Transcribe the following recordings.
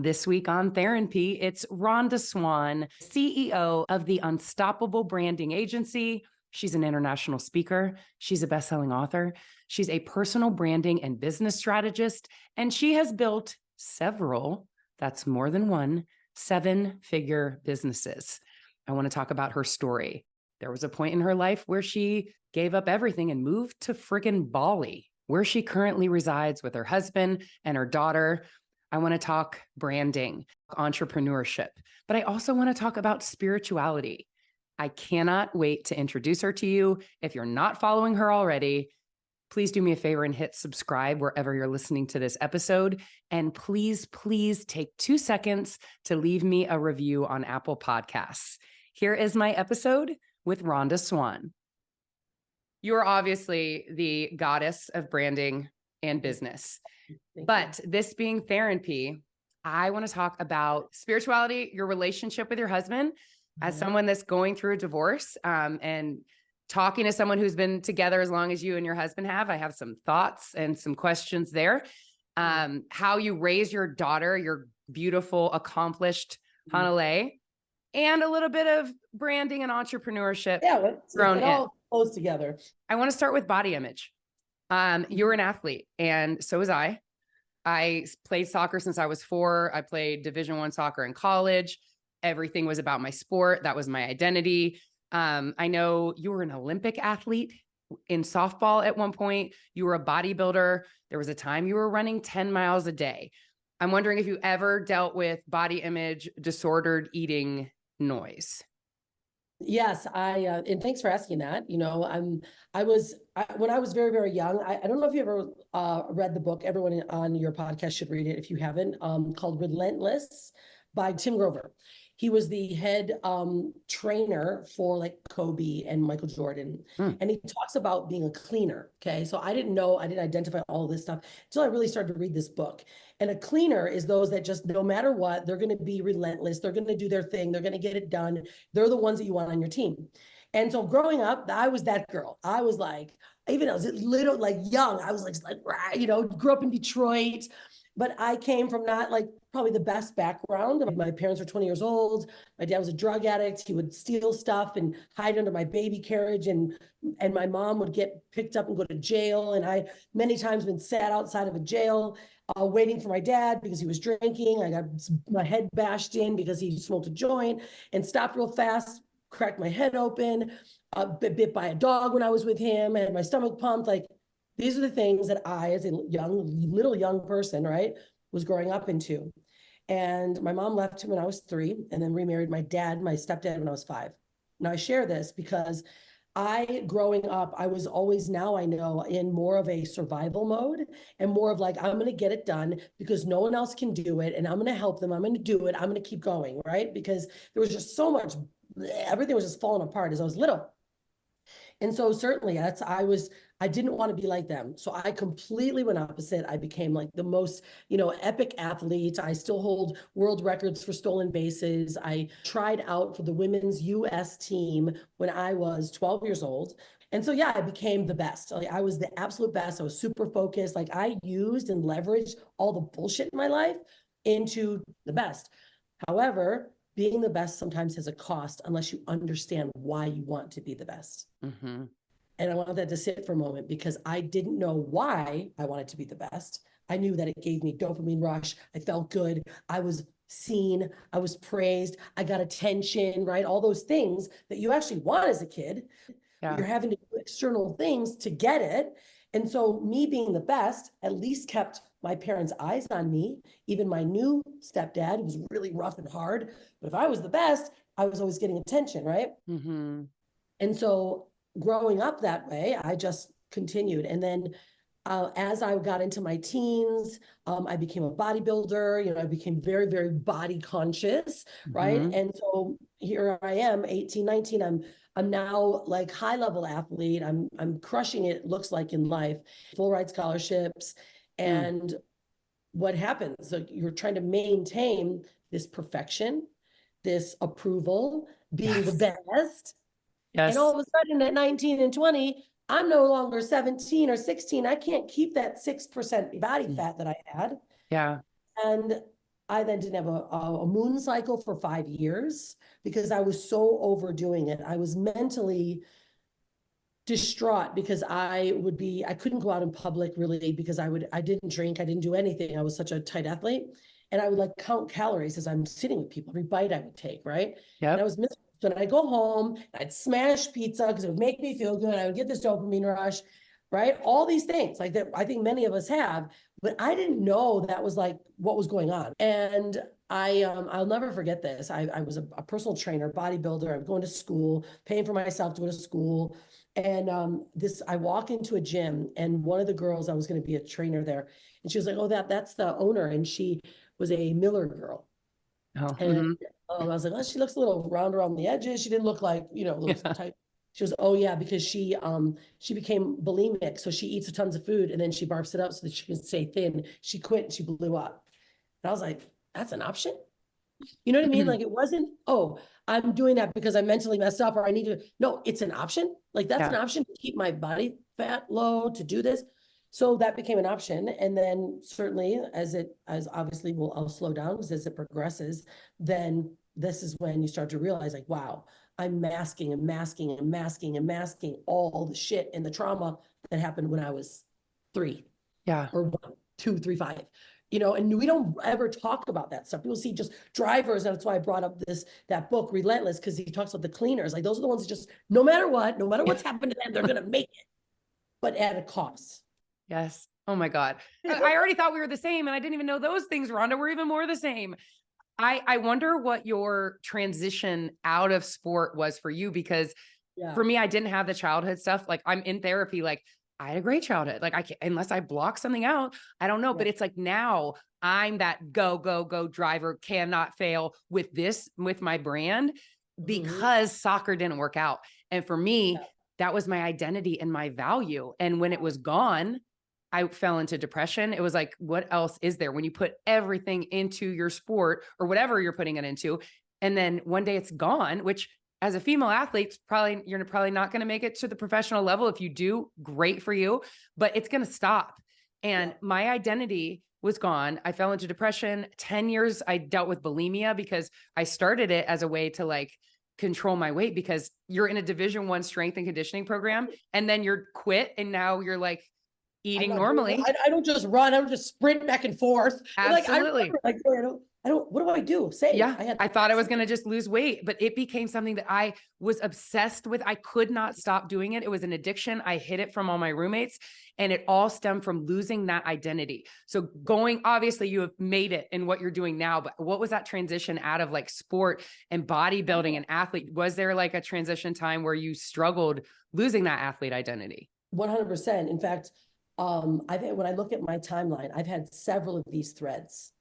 This week on thERINpy, it's Rhonda Swan, CEO of the Unstoppable Branding Agency. She's an international speaker. She's a best-selling author. She's a personal branding and business strategist, and she has built several, that's more than one, seven-figure businesses. I want to talk about her story. There was a point in her life where she gave up everything and moved to friggin' Bali, where she currently resides with her husband and her daughter. I want to talk branding, entrepreneurship, but I also want to talk about spirituality. I cannot wait to introduce her to you. If you're not following her already, please do me a favor and hit subscribe wherever you're listening to this episode. And please, please take 2 seconds to leave me a review on Apple Podcasts. Here is my episode with Rhonda Swan. You are obviously the goddess of branding and business. But this being thERINpy, I want to talk about spirituality, your relationship with your husband, as someone that's going through a divorce, and talking to someone who's been together as long as you and your husband have. I have some thoughts and some questions there. How you raise your daughter, your beautiful, accomplished Hanalei, and a little bit of branding and entrepreneurship thrown in. All close together. I want to start with body image. You're an athlete, and so was I. I played soccer since I was 4. I played Division I soccer in college. Everything was about my sport. That was my identity. I know you were an Olympic athlete in softball at one point. You were a bodybuilder. There was a time you were running 10 miles a day. I'm wondering if you ever dealt with body image, disordered eating noise. Yes, and thanks for asking that. You know, when I was very, very young, I don't know if you ever read the book. Everyone on your podcast should read it if you haven't, called Relentless by Tim Grover. He was the head trainer for like Kobe and Michael Jordan. And he talks about being a cleaner. Okay. So I didn't identify all this stuff until I really started to read this book. And a cleaner is those that just, no matter what, they're going to be relentless. They're going to do their thing. They're going to get it done. They're the ones that you want on your team. And so growing up, I was that girl. I was like, even I was little, like young, I was like, you know, grew up in Detroit. But I came from not like probably the best background. My parents were 20 years old. My dad was a drug addict. He would steal stuff and hide under my baby carriage. And my mom would get picked up and go to jail. And I many times been sat outside of a jail waiting for my dad because he was drinking. I got my head bashed in because he smoked a joint and stopped real fast, cracked my head open, bit by a dog when I was with him, and my stomach pumped. Like, these are the things that I, as a little young person, right, was growing up into. And my mom left him when I was 3 and then remarried my stepdad, when I was 5. Now I share this because growing up, I was always, now I know, in more of a survival mode and more of like, I'm going to get it done because no one else can do it. And I'm going to help them. I'm going to do it. I'm going to keep going. Right. Because there was just so much, everything was just falling apart as I was little. And so certainly I didn't want to be like them. So I completely went opposite. I became like the most, epic athlete. I still hold world records for stolen bases. I tried out for the women's US team when I was 12 years old. And so, yeah, I became the best. Like, I was the absolute best. I was super focused. Like, I used and leveraged all the bullshit in my life into the best. However, being the best sometimes has a cost unless you understand why you want to be the best. Mm-hmm. And I want that to sit for a moment because I didn't know why I wanted to be the best. I knew that it gave me dopamine rush. I felt good. I was seen. I was praised. I got attention, right? All those things that you actually want as a kid. Yeah. You're having to do external things to get it. And so me being the best at least kept my parents' eyes on me. Even my new stepdad, who was really rough and hard. But if I was the best, I was always getting attention, right? Mm-hmm. And so growing up that way, I just continued. And then as I got into my teens, I became a bodybuilder. I became very, very body conscious, right? Mm-hmm. And so here I am, 18, 19. I'm now like high level athlete. I'm crushing it, looks like, in life, full ride scholarships. And what happens? So you're trying to maintain this perfection, this approval, being the best. Yes. And all of a sudden at 19 and 20, I'm no longer 17 or 16. I can't keep that 6% body fat that I had. Yeah. And I then didn't have a moon cycle for 5 years because I was so overdoing it. I was mentally distraught because I couldn't go out in public really because I didn't drink, I didn't do anything. I was such a tight athlete. And I would like count calories as I'm sitting with people, every bite I would take, right? Yep. And I was miserable. So then I'd go home, I'd smash pizza because it would make me feel good. I would get this dopamine rush, right? All these things like that I think many of us have, but I didn't know that was like what was going on. And I'll never forget this. I was a personal trainer, bodybuilder. I'm going to school, paying for myself to go to school. And I walk into a gym, and one of the girls, I was going to be a trainer there, and she was like, "Oh, that's the owner," and she was a Miller girl. Oh, And I was like, "Oh, she looks a little round around the edges. She didn't look like, a little tight." She was, "Oh yeah, because she became bulimic, so she eats tons of food and then she barfs it up so that she can stay thin. She quit and she blew up." And I was like, "That's an option?" You know what I mean? Like it wasn't, "Oh, I'm doing that because I'm mentally messed up or I need to." No, it's an option. Like that's an option to keep my body fat low, to do this. So that became an option. And then certainly as obviously I'll slow down as it progresses, then this is when you start to realize like, wow, I'm masking and masking and masking and masking all the shit and the trauma that happened when I was 3. Yeah. Or 1, 2, 3, 5. And we don't ever talk about that stuff. People see just drivers, and that's why I brought up that book, Relentless, because he talks about the cleaners. Like those are the ones that just, no matter what's happened to them, they're gonna make it, but at a cost. Yes. Oh my God. I already thought we were the same, and I didn't even know those things, Rhonda. We're even more the same. I wonder what your transition out of sport was for you, because for me, I didn't have the childhood stuff. Like I'm in therapy, like I had a great childhood. Like I can't, unless I block something out, I don't know. But it's like now I'm that go driver, cannot fail with my brand, because soccer didn't work out. And for me, that was my identity and my value. And when it was gone, I fell into depression. It was like, what else is there when you put everything into your sport or whatever you're putting it into? And then one day it's gone, which as a female athlete, you're probably not going to make it to the professional level. If you do, great for you, but it's going to stop. And my identity was gone. I fell into depression. 10 years, I dealt with bulimia because I started it as a way to like control my weight, because you're in a Division I strength and conditioning program and then you're quit. And now you're like eating normally. I don't just run. I don't just sprint back and forth. Absolutely. Like, I don't, what do I do? I thought I was going to just lose weight, but it became something that I was obsessed with. I could not stop doing it. It was an addiction. I hid it from all my roommates, and it all stemmed from losing that identity. So obviously you have made it in what you're doing now, but what was that transition out of like sport and bodybuilding and athlete? Was there like a transition time where you struggled losing that athlete identity? 100%. In fact, I think when I look at my timeline, I've had several of these threads,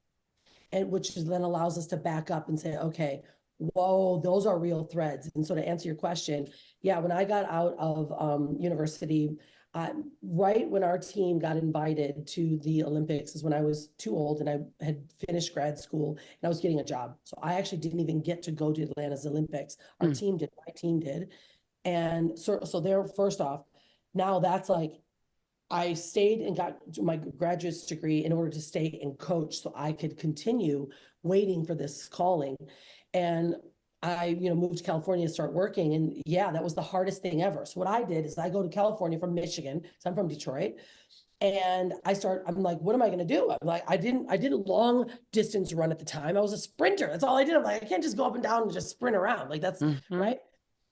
and which then allows us to back up and say, okay, whoa, those are real threads. And so to answer your question, when I got out of university, right when our team got invited to the Olympics is when I was too old and I had finished grad school and I was getting a job. So I actually didn't even get to go to Atlanta's Olympics. Our team did, my team did. And so there, first off, now that's like, I stayed and got my graduate degree in order to stay and coach so I could continue waiting for this calling. And I, moved to California to start working. And that was the hardest thing ever. So what I did is I go to California from Michigan. So I'm from Detroit. And I'm like, what am I going to do? I'm like, I did a long distance run at the time. I was a sprinter. That's all I did. I'm like, I can't just go up and down and just sprint around. Like that's right.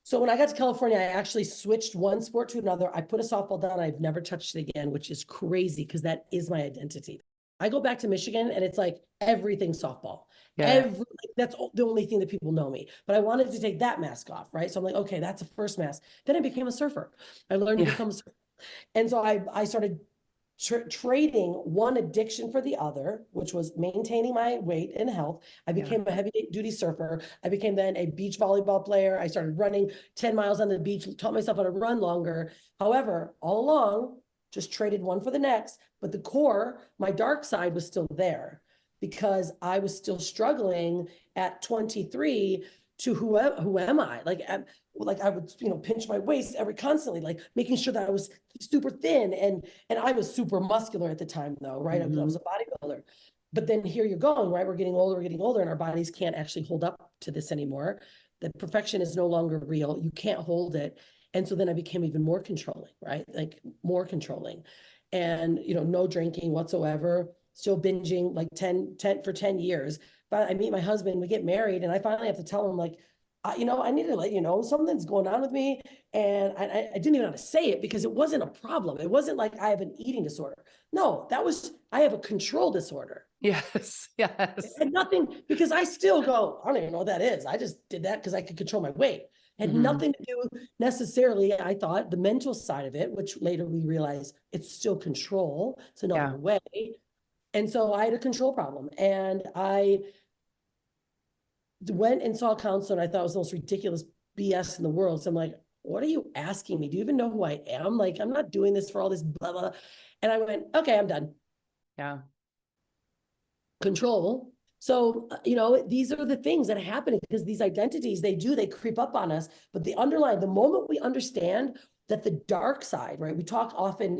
So when I got to California, I actually switched one sport to another. I put a softball down. I've never touched it again, which is crazy because that is my identity. I go back to Michigan and it's like everything softball. That's the only thing that people know me. But I wanted to take that mask off, right? So I'm like, okay, that's a first mask. Then I became a surfer. I learned to become a surfer. And so I started trading one addiction for the other, which was maintaining my weight and health. I became a heavy duty surfer. I became then a beach volleyball player. I started running 10 miles on the beach, taught myself how to run longer. However, all along, just traded one for the next, but the core, my dark side was still there because I was still struggling at 23 to who am I? Like I would, pinch my waist constantly, like making sure that I was super thin. And I was super muscular at the time though, right? I was a bodybuilder. But then here you're going, right? We're getting older, and our bodies can't actually hold up to this anymore. The perfection is no longer real. You can't hold it. And so then I became even more controlling, right? Like more controlling. And, no drinking whatsoever, still binging like 10 for 10 years. But I meet my husband, we get married, and I finally have to tell him, like, I need to let you know something's going on with me. And I didn't even know how to say it because it wasn't a problem. It wasn't like I have an eating disorder. No, I have a control disorder. Yes. Yes. And nothing, because I still go, I don't even know what that is. I just did that because I could control my weight. Had nothing to do necessarily, I thought, the mental side of it, which later we realized it's still control. It's another way. And so I had a control problem, and I went and saw a counselor, and I thought it was the most ridiculous BS in the world. So I'm like, what are you asking me? Do you even know who I am? Like, I'm not doing this for all this blah, blah. And I went, okay, I'm done. Yeah. Control. So, these are the things that happen because these identities, they creep up on us. But the moment we understand that the dark side, right? We talk often,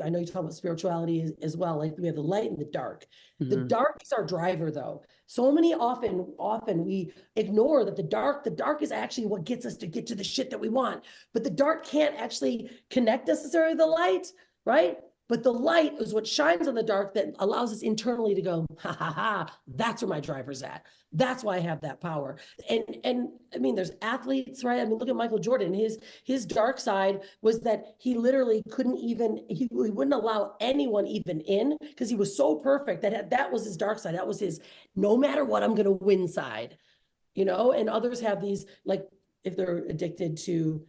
I know you talk about spirituality as well. Like we have the light and the dark. The dark is our driver, though. So many often we ignore that the dark is actually what gets us to get to the shit that we want. But the dark can't actually connect necessarily to the light, right? But the light is what shines on the dark that allows us internally to go, ha ha ha, that's where my driver's at. That's why I have that power. And I mean, there's athletes, right? I mean, look at Michael Jordan. His dark side was that he literally couldn't even, he wouldn't allow anyone even in because he was so perfect that was his dark side. That was his, no matter what, I'm going to win side, and others have these, like if they're addicted to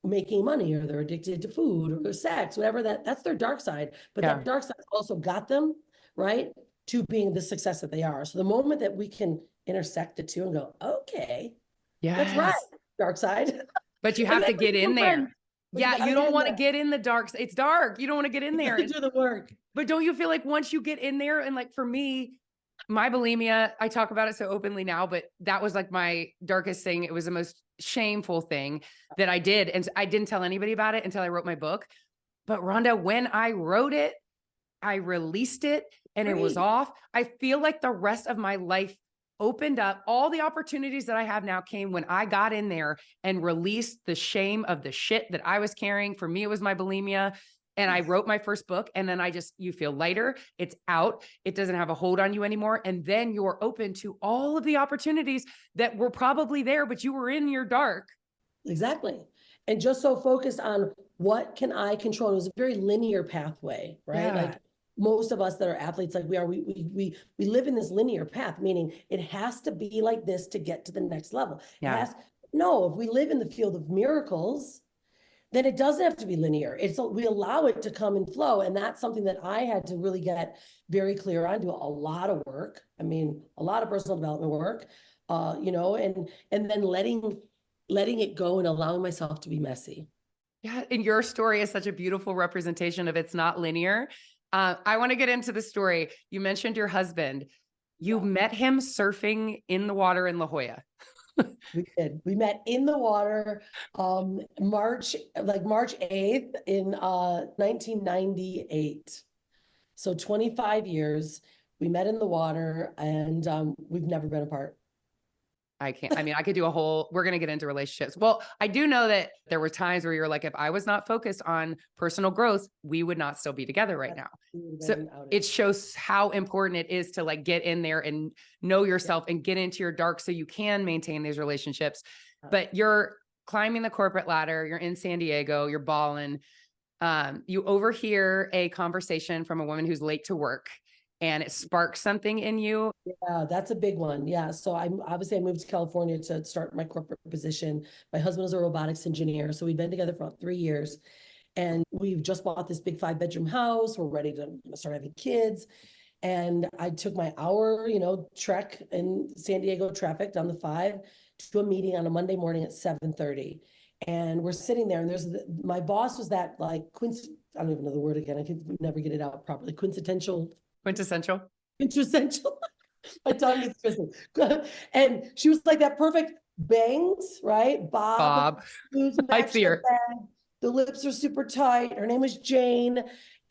making money, or they're addicted to food or sex, whatever, that's their dark side. But that dark side also got them, right, to being the success that they are. So the moment that we can intersect the two and go, okay, that's right, dark side. But you have to get in there. Yeah, you don't want to get in the dark. It's dark. You don't want to get in there and do the work. But don't you feel like once you get in there, and like for me, my bulimia, I talk about it so openly now, but that was like my darkest thing. It was the most shameful thing that I did. And I didn't tell anybody about it until I wrote my book. But Rhonda, when I wrote it, I released it and it was off. I feel like the rest of my life opened up. All the opportunities that I have now came when I got in there and released the shame of the shit that I was carrying. For me, it was my bulimia. And I wrote my first book, and then you feel lighter. It's out. It doesn't have a hold on you anymore. And then you're open to all of the opportunities that were probably there, but you were in your dark. Exactly. And just so focused on what can I control. It was a very linear pathway, right? Yeah. Like most of us that are athletes, like we are, we live in this linear path, meaning it has to be like this to get to the next level. Yeah. No, if we live in the field of miracles, then it doesn't have to be linear. We allow it to come and flow. And that's something that I had to really get very clear on, do a lot of work. I mean, a lot of personal development work, and then letting it go and allowing myself to be messy. Yeah. And your story is such a beautiful representation of it's not linear. I want to get into the story. You mentioned your husband. You met him surfing in the water in La Jolla. We did. We met in the water, March 8th in 1998. So 25 years. We met in the water, and we've never been apart. I could do we're going to get into relationships. Well, I do know that there were times where you're like, if I was not focused on personal growth, we would not still be together right now. So it shows how important it is to like get in there and know yourself and get into your dark so you can maintain these relationships. But you're climbing the corporate ladder. You're in San Diego, you're balling. You overhear a conversation from a woman who's late to work, and it sparks something in you. Yeah, that's a big one. Yeah. So I moved to California to start my corporate position. My husband was a robotics engineer. So we've been together for about 3 years, and we've just bought this big 5-bedroom house. We're ready to start having kids. And I took my hour, trek in San Diego traffic down the 5 to a meeting on a Monday morning at 7:30. And we're sitting there, and my boss was that like I don't even know the word again. I can never get it out properly. Quintessential. My tongue is twisted. And she was like that perfect bangs, right? Bob. I see her. The lips are super tight. Her name was Jane.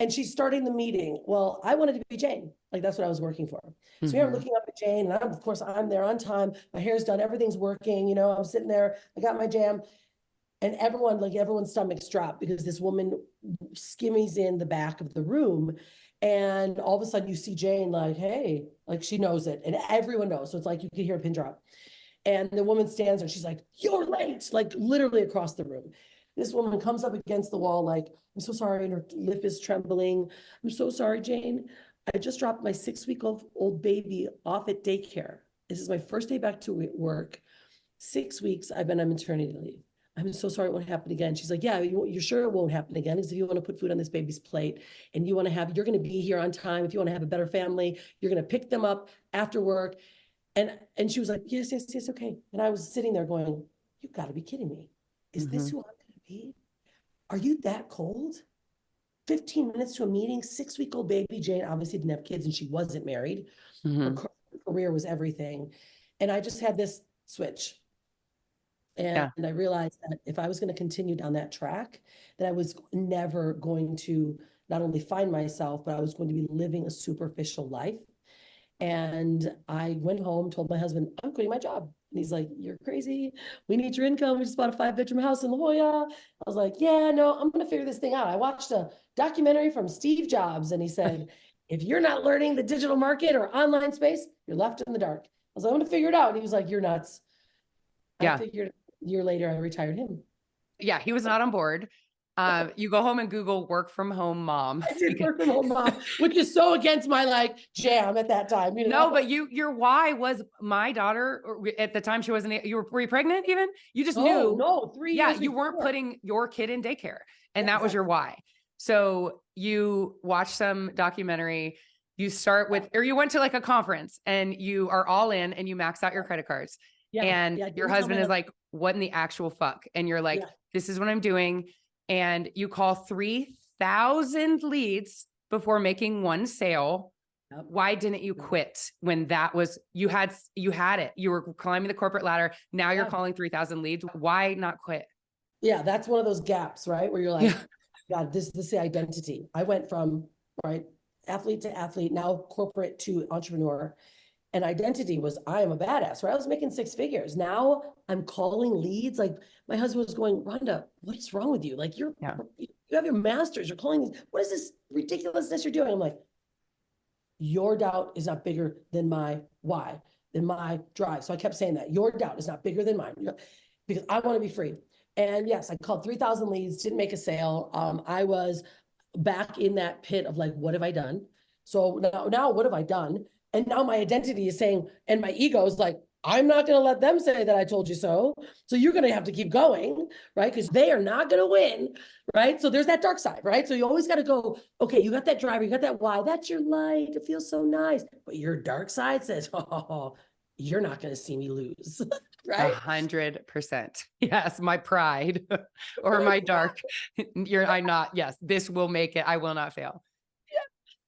And she's starting the meeting. Well, I wanted to be Jane. Like that's what I was working for. So here I'm looking up at Jane, and of course I'm there on time. My hair's done, everything's working. You know, I'm sitting there, I got my jam, and everyone's stomachs drop because this woman skimmies in the back of the room. And all of a sudden you see Jane like, hey, like she knows it. And everyone knows. So it's like you could hear a pin drop. And the woman stands there and she's like, you're late, like literally across the room. This woman comes up against the wall like, I'm so sorry. And her lip is trembling. I'm so sorry, Jane. I just dropped my 6-week-old baby off at daycare. This is my first day back to work. 6 weeks I've been on maternity leave. I'm so sorry it won't happen again. She's like, yeah, you're sure it won't happen again? Because if you want to put food on this baby's plate and you want to have, you're going to be here on time. If you want to have a better family, you're going to pick them up after work. And she was like, yes, yes, yes, okay. And I was sitting there going, you got to be kidding me. Is this who I'm going to be? Are you that cold? 15 minutes to a meeting, 6-week-old baby. Jane obviously didn't have kids and she wasn't married. Her career was everything. And I just had this switch. And I realized that if I was going to continue down that track, that I was never going to not only find myself, but I was going to be living a superficial life. And I went home, told my husband, I'm quitting my job. And he's like, you're crazy. We need your income. We just bought a 5-bedroom house in La Jolla. I was like, yeah, no, I'm going to figure this thing out. I watched a documentary from Steve Jobs and he said, if you're not learning the digital market or online space, you're left in the dark. I was like, I'm going to figure it out. And he was like, you're nuts. I figured a year later, I retired him. Yeah, he was not on board. You go home and Google work from home mom. I did work from home mom, which is so against my like jam at that time. You know? No, but your why was my daughter at the time she wasn't, were you pregnant even? You just knew. No, 3 years. Yeah, you weren't putting your kid in daycare. And that was your why. So you watch some documentary, you start with, or you went to like a conference and you are all in and you max out your credit cards. And your husband is like, what in the actual fuck? And you're like, this is what I'm doing. And you call 3,000 leads before making one sale. Why didn't you quit when that was, you had it, you were climbing the corporate ladder. Now you're calling 3,000 leads. Why not quit? Yeah. That's one of those gaps, right? Where you're like, God, this is the identity. I went from athlete to athlete, now corporate to entrepreneur. And identity was, I am a badass, right? I was making 6 figures. Now I'm calling leads. Like my husband was going, Rhonda, what is wrong with you? Like you have your master's, you're calling these, what is this ridiculousness you're doing? I'm like, your doubt is not bigger than my why, than my drive. So I kept saying that your doubt is not bigger than mine because I want to be free. And yes, I called 3,000 leads, didn't make a sale. I was back in that pit of like, what have I done? So now what have I done? And now my identity is saying, and my ego is like, I'm not going to let them say that I told you so. So you're going to have to keep going, right? Because they are not going to win, right? So there's that dark side, right? So you always got to go, okay, you got that driver, you got that why, that's your light. It feels so nice. But your dark side says, oh, you're not going to see me lose, right? 100%. Yes, my pride or my dark. I'm not, yes, this will make it. I will not fail.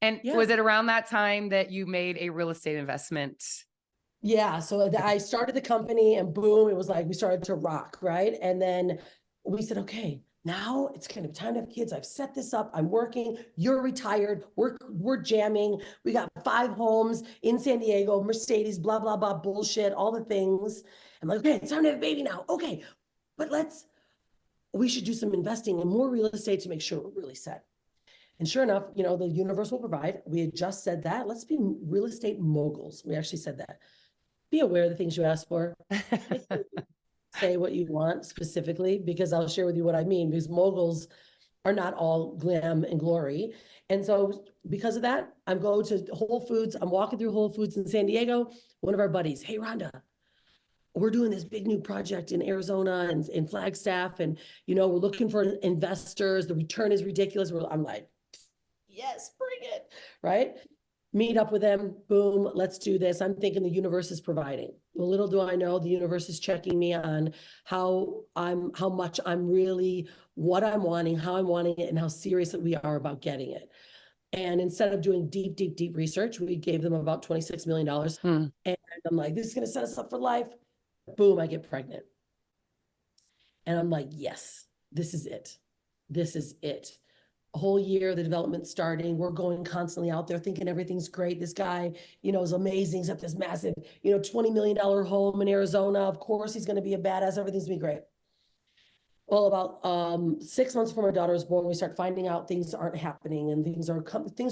And was it around that time that you made a real estate investment? Yeah. So I started the company and boom, it was like, we started to rock. Right. And then we said, okay, now it's kind of time to have kids. I've set this up. I'm working. You're retired. We're jamming. We got 5 homes in San Diego, Mercedes, blah, blah, blah, bullshit, all the things. I'm like, okay, it's time to have a baby now. Okay. But we should do some investing in more real estate to make sure we're really set. And sure enough, the universe will provide. We had just said that. Let's be real estate moguls. We actually said that. Be aware of the things you ask for. Say what you want specifically, because I'll share with you what I mean, because moguls are not all glam and glory. And so because of that, I'm going to Whole Foods. I'm walking through Whole Foods in San Diego. One of our buddies, hey, Rhonda, we're doing this big new project in Arizona and in Flagstaff. And, we're looking for investors. The return is ridiculous. I'm like, yes, bring it, right? Meet up with them, boom, let's do this. I'm thinking the universe is providing. Well, little do I know, the universe is checking me on how much I'm really, what I'm wanting, how I'm wanting it, and how serious that we are about getting it. And instead of doing deep, deep, deep research, we gave them about $26 million. And I'm like, this is going to set us up for life. Boom, I get pregnant. And I'm like, yes, this is it. This is it. a whole year, the development starting, we're going constantly out there thinking everything's great. This guy, you know, is amazing. He's got this massive, you know, $20 million home in Arizona. Of course, he's going to be a badass. Everything's going to be great. Well, about 6 months before my daughter was born, we start finding out things aren't happening and things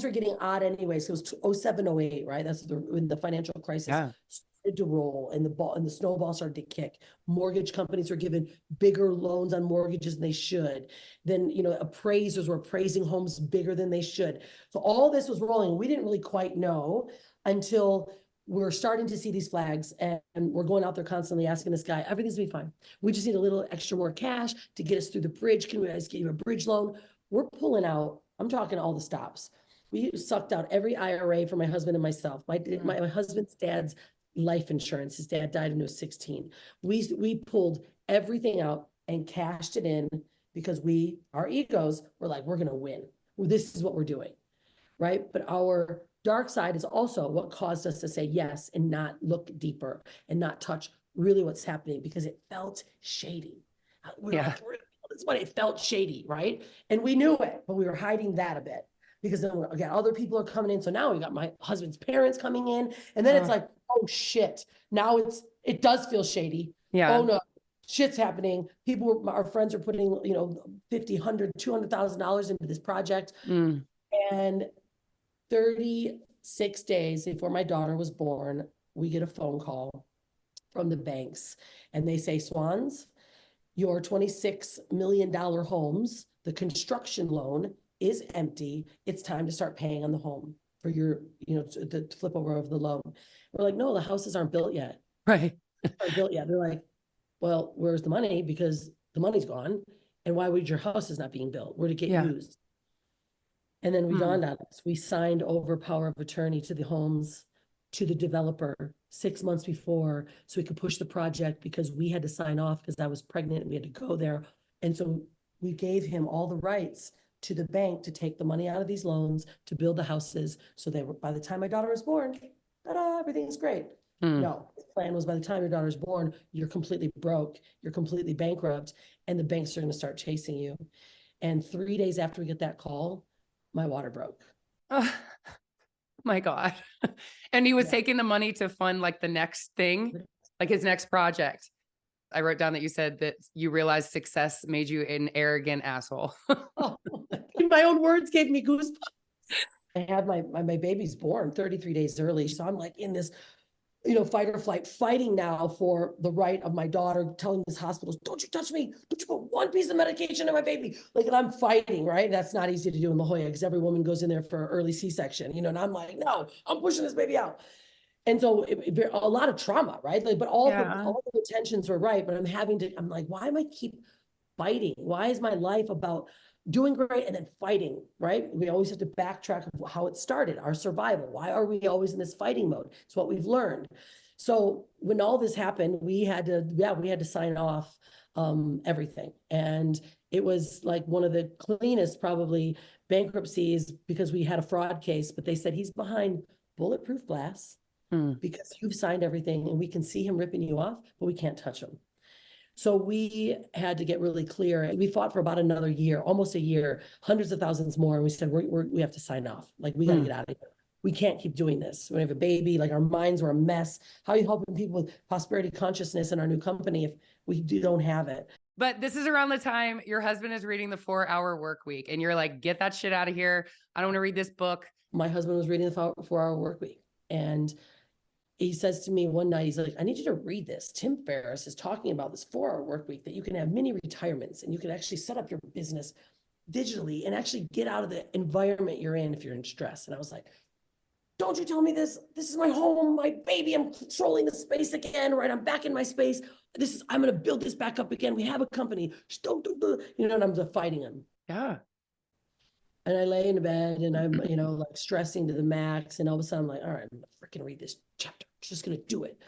are getting odd anyway. So it was 07, 08, right? That's when the financial crisis started to roll and the snowball started to kick. Mortgage companies were given bigger loans on mortgages than they should. Then, you know, appraisers were appraising homes bigger than they should. So all this was rolling. We didn't really quite know until we're starting to see these flags, and we're going out there constantly asking this guy, everything's gonna be fine. We just need a little extra more cash to get us through the bridge. Can we guys give you a bridge loan? We're pulling out, I'm talking all the stops. We sucked out every IRA for my husband and myself. My husband's dad's life insurance. His dad died when he was 16. We pulled everything out and cashed it in because our egos were like, we're gonna win. This is what we're doing, right? But our dark side is also what caused us to say yes and not look deeper and not touch really what's happening because it felt shady. That's what it felt shady, right? And we knew it, but we were hiding that a bit because then again, other people are coming in. So now we got my husband's parents coming in, and then it's like, oh shit, now it does feel shady. Yeah. Oh no, shit's happening. Our friends are putting, you know, $50, $100, $200,000 into this project, and 36 days before my daughter was born, we get a phone call from the banks and they say, Swans, your $26 million homes, the construction loan is empty. It's time to start paying on the home for your, you know, the flip over of the loan. We're like, no, the houses aren't built yet. Right. Aren't built yet. They're like, well, where's the money? Because the money's gone. And why would your house is not being built? Where'd it get used? And then we dawned on us. We signed over power of attorney to the homes, to the developer 6 months before, so we could push the project because we had to sign off because I was pregnant and we had to go there. And so we gave him all the rights to the bank to take the money out of these loans to build the houses. So they were, by the time my daughter was born, ta-da, everything's great. No, the plan was by the time your daughter's born, you're completely broke, you're completely bankrupt, and the banks are going to start chasing you. And 3 days after we get that call, my water broke. Oh my God. And he was taking the money to fund like the next thing, like his next project. I wrote down that you said that you realized success made you an arrogant asshole. My own words gave me goosebumps. I had my baby's born 33 days early. So I'm like in this, you know, fight or flight, fighting now for the right of my daughter, telling these hospitals, don't you touch me, don't you put one piece of medication in my baby. Like, and I'm fighting, right? That's not easy to do in La Jolla because every woman goes in there for an early C-section, you know, and I'm like, no, I'm pushing this baby out. And so a lot of trauma, right? Like, but all the intentions were right, but I'm like, why am I keep fighting? Why is my life about doing great and then fighting, right? We always have to backtrack of how it started, our survival. Why are we always in this fighting mode? It's what we've learned. So when all this happened, we had to sign off everything. And it was like one of the cleanest probably bankruptcies because we had a fraud case, but they said he's behind bulletproof glass because you've signed everything and we can see him ripping you off, but we can't touch him. So we had to get really clear. We fought for about another year, almost a year, hundreds of thousands more. And we said, we have to sign off. Like, we got to get out of here. We can't keep doing this. We have a baby, like our minds were a mess. How are you helping people with prosperity consciousness in our new company if we don't have it? But this is around the time your husband is reading the 4-Hour Work Week and you're like, get that shit out of here. I don't want to read this book. My husband was reading the 4-Hour Work Week, and he says to me one night, he's like, I need you to read this. Tim Ferriss is talking about this 4-Hour Work Week, that you can have mini retirements and you can actually set up your business digitally and actually get out of the environment you're in if you're in stress. And I was like, don't you tell me this. This is my home, my baby. I'm controlling the space again, right? I'm back in my space. I'm going to build this back up again. We have a company. Just don't do, you know, and I'm fighting him. Yeah. And I lay in bed and I'm, you know, like stressing to the max. And all of a sudden I'm like, all right, I'm going to freaking read this chapter. I'm just going to do it.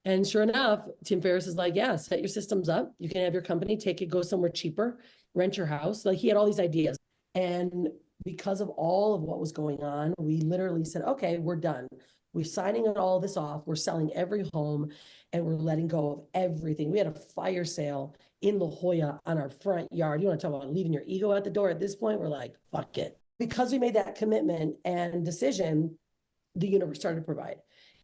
And sure enough, Tim Ferriss is like, yeah, set your systems up. You can have your company, take it, go somewhere cheaper, rent your house. Like, he had all these ideas. And because of all of what was going on, we literally said, okay, we're done. We're signing all this off. We're selling every home and we're letting go of everything. We had a fire sale in La Jolla on our front yard. You want to talk about leaving your ego at the door at this point? We're like, fuck it. Because we made that commitment and decision, the universe started to provide.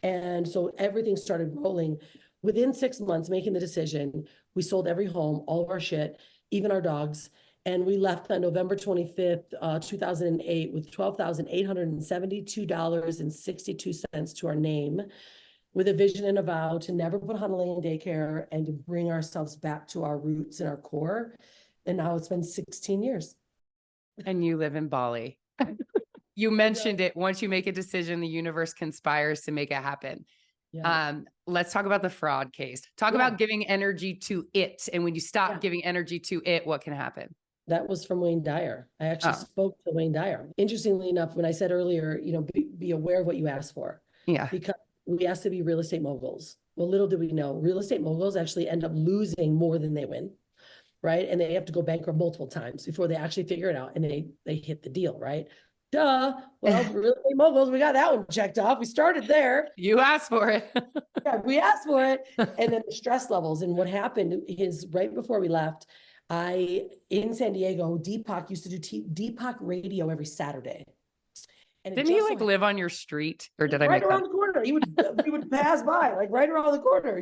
And so everything started rolling. Within 6 months, making the decision, we sold every home, all of our shit, even our dogs. And we left on November 25th, 2008 with $12,872.62 to our name, with a vision and a vow to never put Honolulu in daycare and to bring ourselves back to our roots and our core. And now it's been 16 years. And you live in Bali. You mentioned it. Once you make a decision, the universe conspires to make it happen. Yeah. Let's talk about the fraud case. Talk about giving energy to it. And when you stop giving energy to it, what can happen? That was from Wayne Dyer. I actually spoke to Wayne Dyer. Interestingly enough, when I said earlier, be aware of what you ask for. Yeah. Because we asked to be real estate moguls. Well, little did we know, real estate moguls actually end up losing more than they win, right? And they have to go bankrupt multiple times before they actually figure it out and they hit the deal, right? Duh. Well, real estate moguls, we got that one checked off. We started there. You asked for it. Yeah, we asked for it. And then the stress levels. And what happened is right before we left, in San Diego, Deepak used to do Deepak radio every Saturday. And didn't he like live on your street, or did I right make around that? the corner? He would pass by like right around the corner,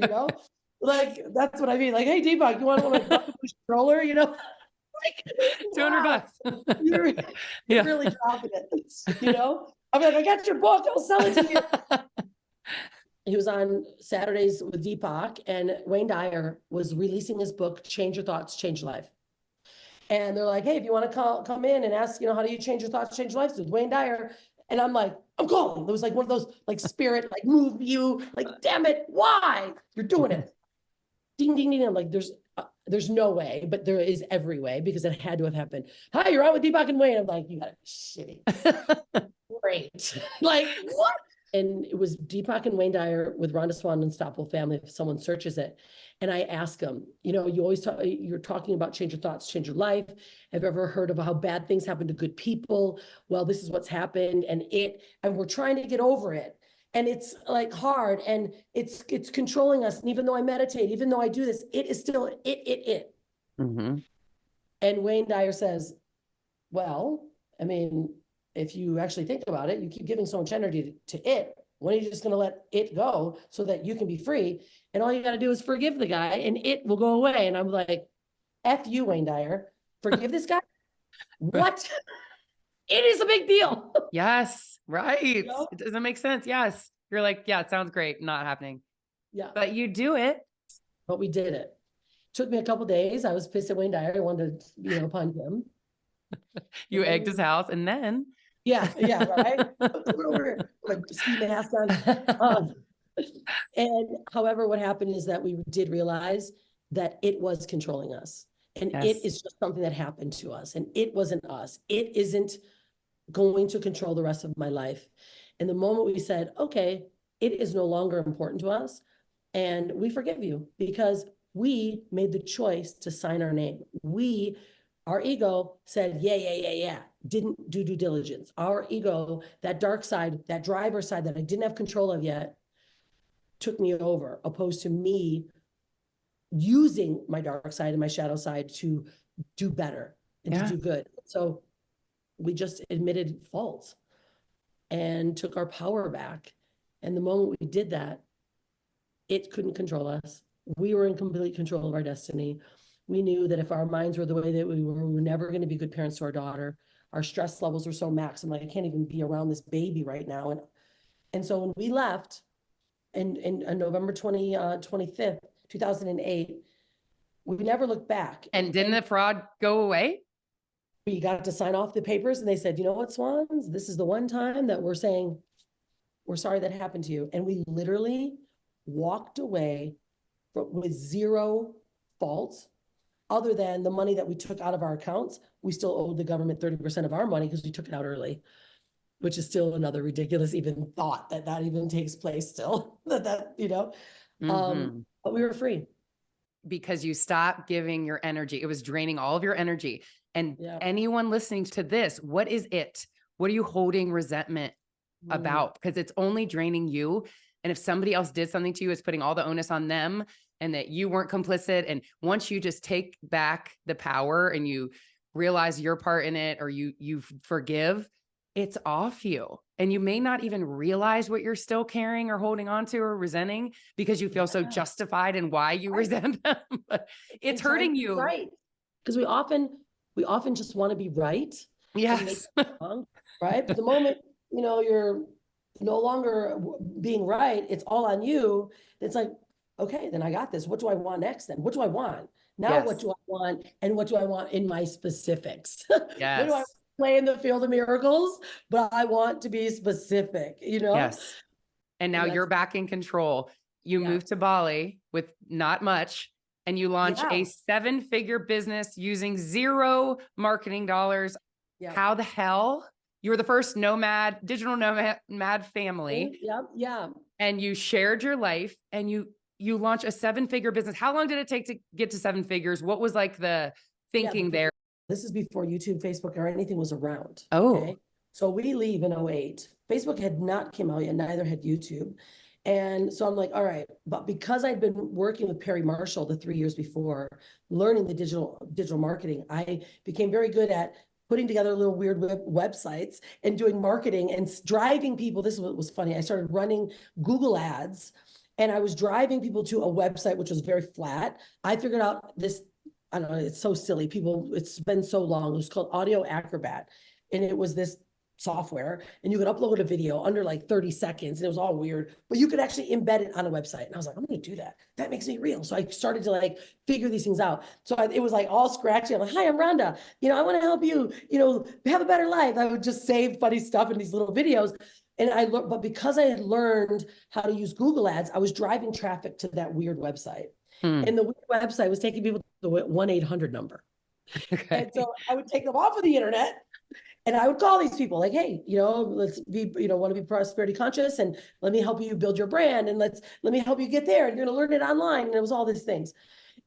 like that's what I mean. Like, hey Deepak, you want my bucket stroller? Like $200. You're really dropping it. I'm like, I got your book, I'll sell it to you. He was on Saturdays with Deepak, and Wayne Dyer was releasing his book, Change Your Thoughts, Change Your Life. And they're like, hey, if you want to come in and ask, how do you change your thoughts, change your life with Wayne Dyer? And I'm like, I'm calling. It was like one of those, like, spirit, like, move you, like, damn it, why? You're doing it. Ding, ding, ding. I'm like, there's no way, but there is every way, because it had to have happened. Hi, you're on with Deepak and Wayne. I'm like, you gotta be shitty. Great. Like, what? And it was Deepak and Wayne Dyer with Rhonda Swan, Unstoppable Family, if someone searches it. And I ask them, you always you're talking about change your thoughts, change your life. Have you ever heard of how bad things happen to good people? Well, this is what's happened, and we're trying to get over it. And it's like hard, and it's controlling us. And even though I meditate, even though I do this, it is still it. Mm-hmm. And Wayne Dyer says, well, I mean, if you actually think about it, you keep giving so much energy to it. When are you just going to let it go so that you can be free? And all you got to do is forgive the guy, and it will go away. And I'm like, F you, Wayne Dyer. Forgive this guy? What? It is a big deal. Yes, right. It doesn't make sense. Yes. You're like, yeah, it sounds great. Not happening. Yeah. But you do it. But we did it. Took me a couple of days. I was pissed at Wayne Dyer. I wanted to, punch him. You egged his house, and then. Yeah, right. Like ski mask on. And however, what happened is that we did realize that it was controlling us, and it is just something that happened to us, and it wasn't us. It isn't going to control the rest of my life. And the moment we said, okay, it is no longer important to us, and we forgive you, because we made the choice to sign our name. Our ego said, yeah, didn't do due diligence. Our ego, that dark side, that driver's side that I didn't have control of yet, took me over, opposed to me using my dark side and my shadow side to do better and to do good. So we just admitted fault and took our power back. And the moment we did that, it couldn't control us. We were in complete control of our destiny. We knew that if our minds were the way that we were never going to be good parents to our daughter. Our stress levels were so max. I'm like, I can't even be around this baby right now. And so when we left in November 25th, 2008, we never looked back. And didn't the fraud go away? We got to sign off the papers, and they said, you know what, Swans, this is the one time that we're saying, we're sorry that happened to you. And we literally walked away with zero fault, other than the money that we took out of our accounts. We still owed the government 30% of our money because we took it out early, which is still another ridiculous even thought that even takes place still, but we were free. Because you stopped giving your energy. It was draining all of your energy. And anyone listening to this, what is it? What are you holding resentment about? Because it's only draining you. And if somebody else did something to you, it's putting all the onus on them. and that you weren't complicit. And once you just take back the power and you realize your part in it, or you forgive, it's off you. And you may not even realize what you're still carrying or holding on to or resenting, because you feel so justified in why you resent them. But it's hurting you. Right. Because we often just want to be right. Yes. Wrong, right. But the moment, you're no longer being right, it's all on you. It's like, okay, then I got this. What do I want next then? What do I want? Now, Yes. what do I want? And what do I want in my specifics? Yes. What do I play in the field of miracles? But I want to be specific, Yes. And now you're back in control. You moved to Bali with not much, and you launch a 7-figure business using 0 marketing dollars. Yeah. How the hell? You were the first digital nomad family. Yeah. And you shared your life, and you launch a 7-figure business. How long did it take to get to 7 figures? What was like the thinking there? This is before YouTube, Facebook, or anything was around. Oh. Okay? So we leave in 2008. Facebook had not come out yet, neither had YouTube. And so I'm like, all right, but because I'd been working with Perry Marshall the 3 years before, learning the digital marketing, I became very good at putting together little weird websites and doing marketing and driving people. This is what was funny. I started running Google ads, and I was driving people to a website, which was very flat. I figured out this, I don't know, it's so silly. It's been so long. It was called Audio Acrobat. And it was this software, and you could upload a video under like 30 seconds, and it was all weird, but you could actually embed it on a website. And I was like, I'm going to do that. That makes me real. So I started to like figure these things out. So it was like all scratchy. I'm like, hi, I'm Rhonda. I want to help you, have a better life. I would just save funny stuff in these little videos. And I learned, but because I had learned how to use Google ads, I was driving traffic to that weird website. And the weird website was taking people to the 1-800 number. Okay. And so I would take them off of the internet, and I would call these people like, hey, let's be, want to be prosperity conscious, and let me help you build your brand, and let me help you get there. And you're going to learn it online. And it was all these things.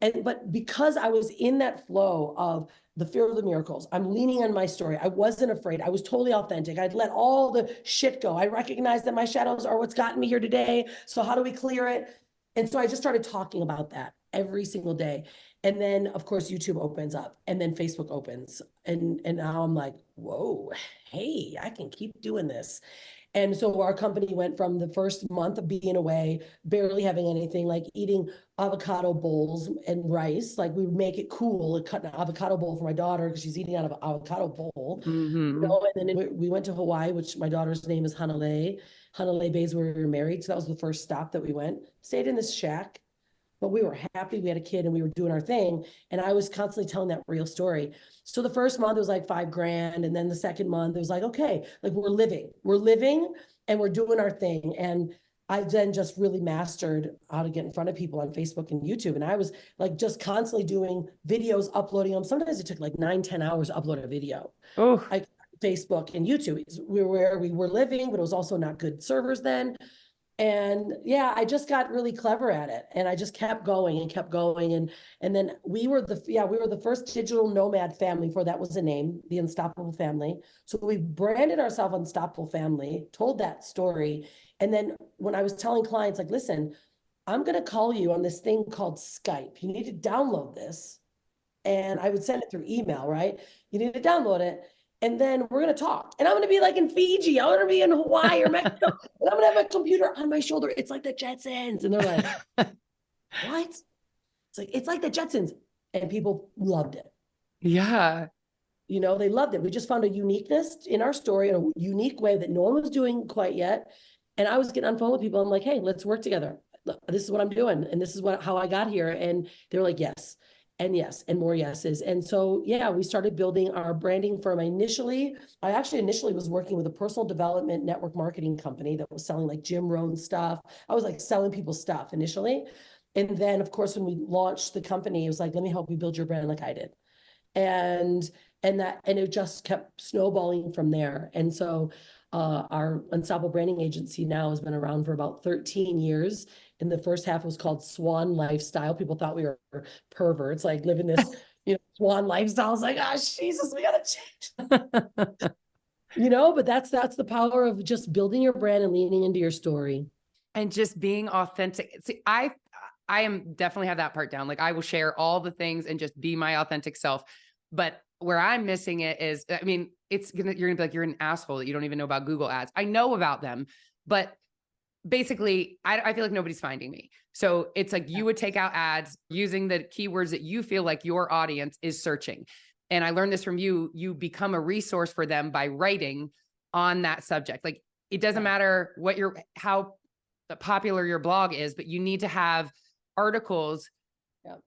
But because I was in that flow of the fear of the miracles, I'm leaning on my story. I wasn't afraid. I was totally authentic. I'd let all the shit go. I recognized that my shadows are what's gotten me here today. So how do we clear it? And so I just started talking about that every single day. And then, of course, YouTube opens up, and then Facebook opens. And now I'm like, whoa, hey, I can keep doing this. And so our company went from the first month of being away, barely having anything, like eating avocado bowls and rice. Like, we would make it cool and cut an avocado bowl for my daughter because she's eating out of an avocado bowl. Mm-hmm. And then we went to Hawaii, which my daughter's name is Hanalei. Hanalei Bay is where we were married. So that was the first stop that we went. Stayed in this shack. But we were happy. We had a kid and we were doing our thing. And I was constantly telling that real story. So the first month it was like $5,000. And then the second month it was like, okay, like we're living and we're doing our thing. And I then just really mastered how to get in front of people on Facebook and YouTube. And I was like just constantly doing videos, uploading them. Sometimes it took like 9-10 hours to upload a video. Oh, Facebook and YouTube, where we were living, but it was also not good servers then. And yeah, I just got really clever at it, and I just kept going. And then we were the first digital nomad family, for that was the name, the Unstoppable Family. So we branded ourselves Unstoppable Family, told that story. And then when I was telling clients, like, listen, I'm going to call you on this thing called Skype. You need to download this. And I would send it through email, right? You need to download it. And then we're going to talk. And I'm going to be like in Fiji. I'm going to be in Hawaii or Mexico. And I'm going to have a computer on my shoulder. It's like the Jetsons. And they're like, what? It's like the Jetsons. And people loved it. Yeah. They loved it. We just found a uniqueness in our story, in a unique way that no one was doing quite yet. And I was getting on phone with people. I'm like, hey, let's work together. This is what I'm doing. And this is how I got here. And they were like, yes. And yes, and more yeses. And so, yeah, we started building our branding firm. I initially was working with a personal development network marketing company that was selling like Jim Rohn stuff. I was like selling people stuff initially. And then, of course, when we launched the company, it was like, let me help you build your brand like I did. And it just kept snowballing from there. And so our Unstoppable Branding Agency now has been around for about 13 years. And the first half was called Swan Lifestyle. People thought we were perverts, like living this, Swan lifestyle. I was like, oh, Jesus, we got to change. But that's the power of just building your brand and leaning into your story. And just being authentic. See, I am definitely have that part down. Like I will share all the things and just be my authentic self. But where I'm missing it is, I mean, you're gonna be like, you're an asshole that you don't even know about Google ads. I know about them, but basically I feel like nobody's finding me. So it's like you would take out ads using the keywords that you feel like your audience is searching. And I learned this from you. You become a resource for them by writing on that subject. Like it doesn't matter how popular your blog is, but you need to have articles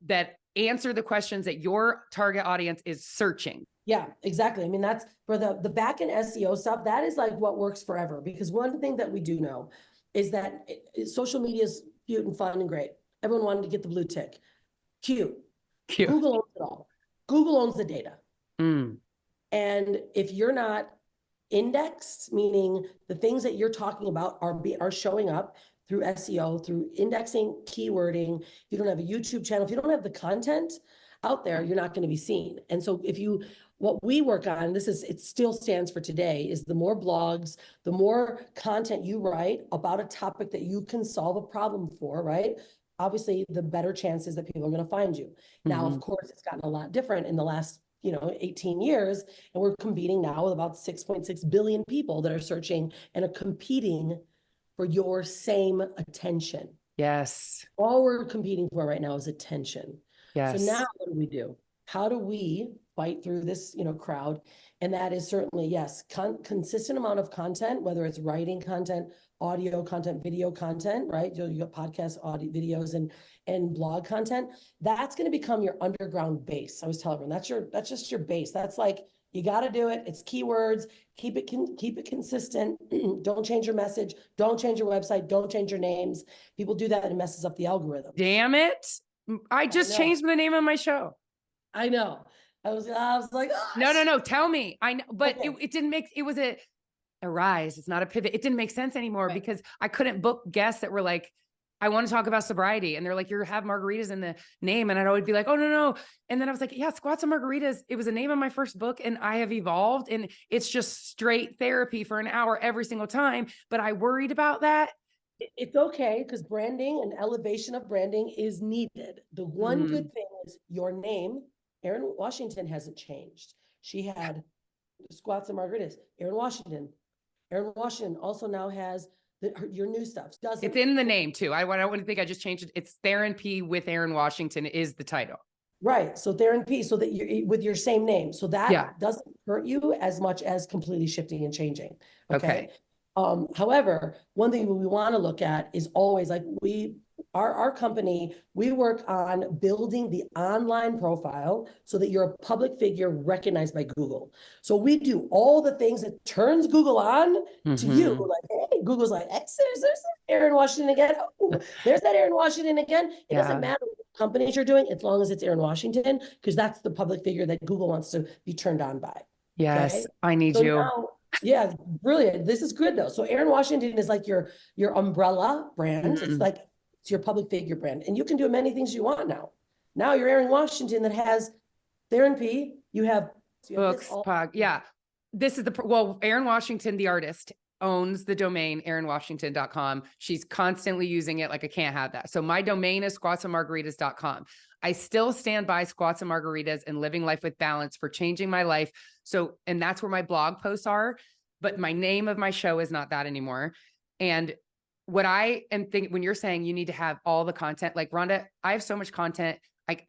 that answer the questions that your target audience is searching. Yeah, exactly. I mean, that's for the back end SEO stuff. That is like what works forever, because one thing that we do know is that social media is cute and fun and great. Everyone wanted to get the blue tick. Cute. Google owns it all. Google owns the data. And if you're not indexed, meaning the things that you're talking about are showing up through SEO, through indexing, keywording. If you don't have a YouTube channel, if you don't have the content out there, you're not going to be seen. And so what we work on, it still stands for today, is the more blogs, the more content you write about a topic that you can solve a problem for, right? Obviously, the better chances that people are going to find you. Now, of course, it's gotten a lot different in the last 18 years, and we're competing now with about 6.6 billion people that are searching and are competing for your same attention. Yes. All we're competing for right now is attention. Yes. So now what do we do? How do we fight through this, crowd? And that is certainly, yes, consistent amount of content, whether it's writing content, audio content, video content, right? You got podcasts, audio, videos, and blog content. That's going to become your underground base. I was telling everyone, that's just your base. That's like, you got to do it. It's keywords. Keep it consistent. Don't change your message. Don't change your website. Don't change your names. People do that and it messes up the algorithm. Damn it. I just changed the name of my show. I know. I was like, oh, no. Tell me. I know, but okay. It didn't make, it was a rise. It's not a pivot. It didn't make sense anymore because I couldn't book guests that were like, I want to talk about sobriety. And they're like, you have margaritas in the name. And I'd always be like, oh, no. And then I was like, yeah, Squats and Margaritas. It was the name of my first book and I have evolved and it's just straight therapy for an hour every single time. But I worried about that. It's okay because branding and elevation of branding is needed. The one good thing is your name, Erin Washington, hasn't changed. She had Squats and Margaritas, Erin Washington. Erin Washington also now has your new stuff. It's in the name too. I wouldn't think I just changed it. It's thERINpy with Erin Washington is the title. Right. So thERINpy, so that you're with your same name. So that doesn't hurt you as much as completely shifting and changing. Okay. However, one thing we want to look at is always like our company, we work on building the online profile so that you're a public figure recognized by Google. So we do all the things that turns Google on to you. Like, hey, Google's like, there's Erin Washington again. Oh, there's that Erin Washington again. It doesn't matter what companies you're doing as long as it's Erin Washington, because that's the public figure that Google wants to be turned on by. Yes, okay? I need you. Now, yeah, brilliant. This is good though. So Erin Washington is like your umbrella brand. It's like it's your public figure brand, and you can do many things you want now. Now you're Erin Washington that has thERINpy. You have books, This is Erin Washington, the artist, owns the domain erinwashington.com. She's constantly using it. Like I can't have that. So my domain is squatsandmargaritas.com. I still stand by Squats and Margaritas and living life with balance for changing my life. So, and that's where my blog posts are, but my name of my show is not that anymore. And what I am thinking when you're saying you need to have all the content, like Rhonda, I have so much content.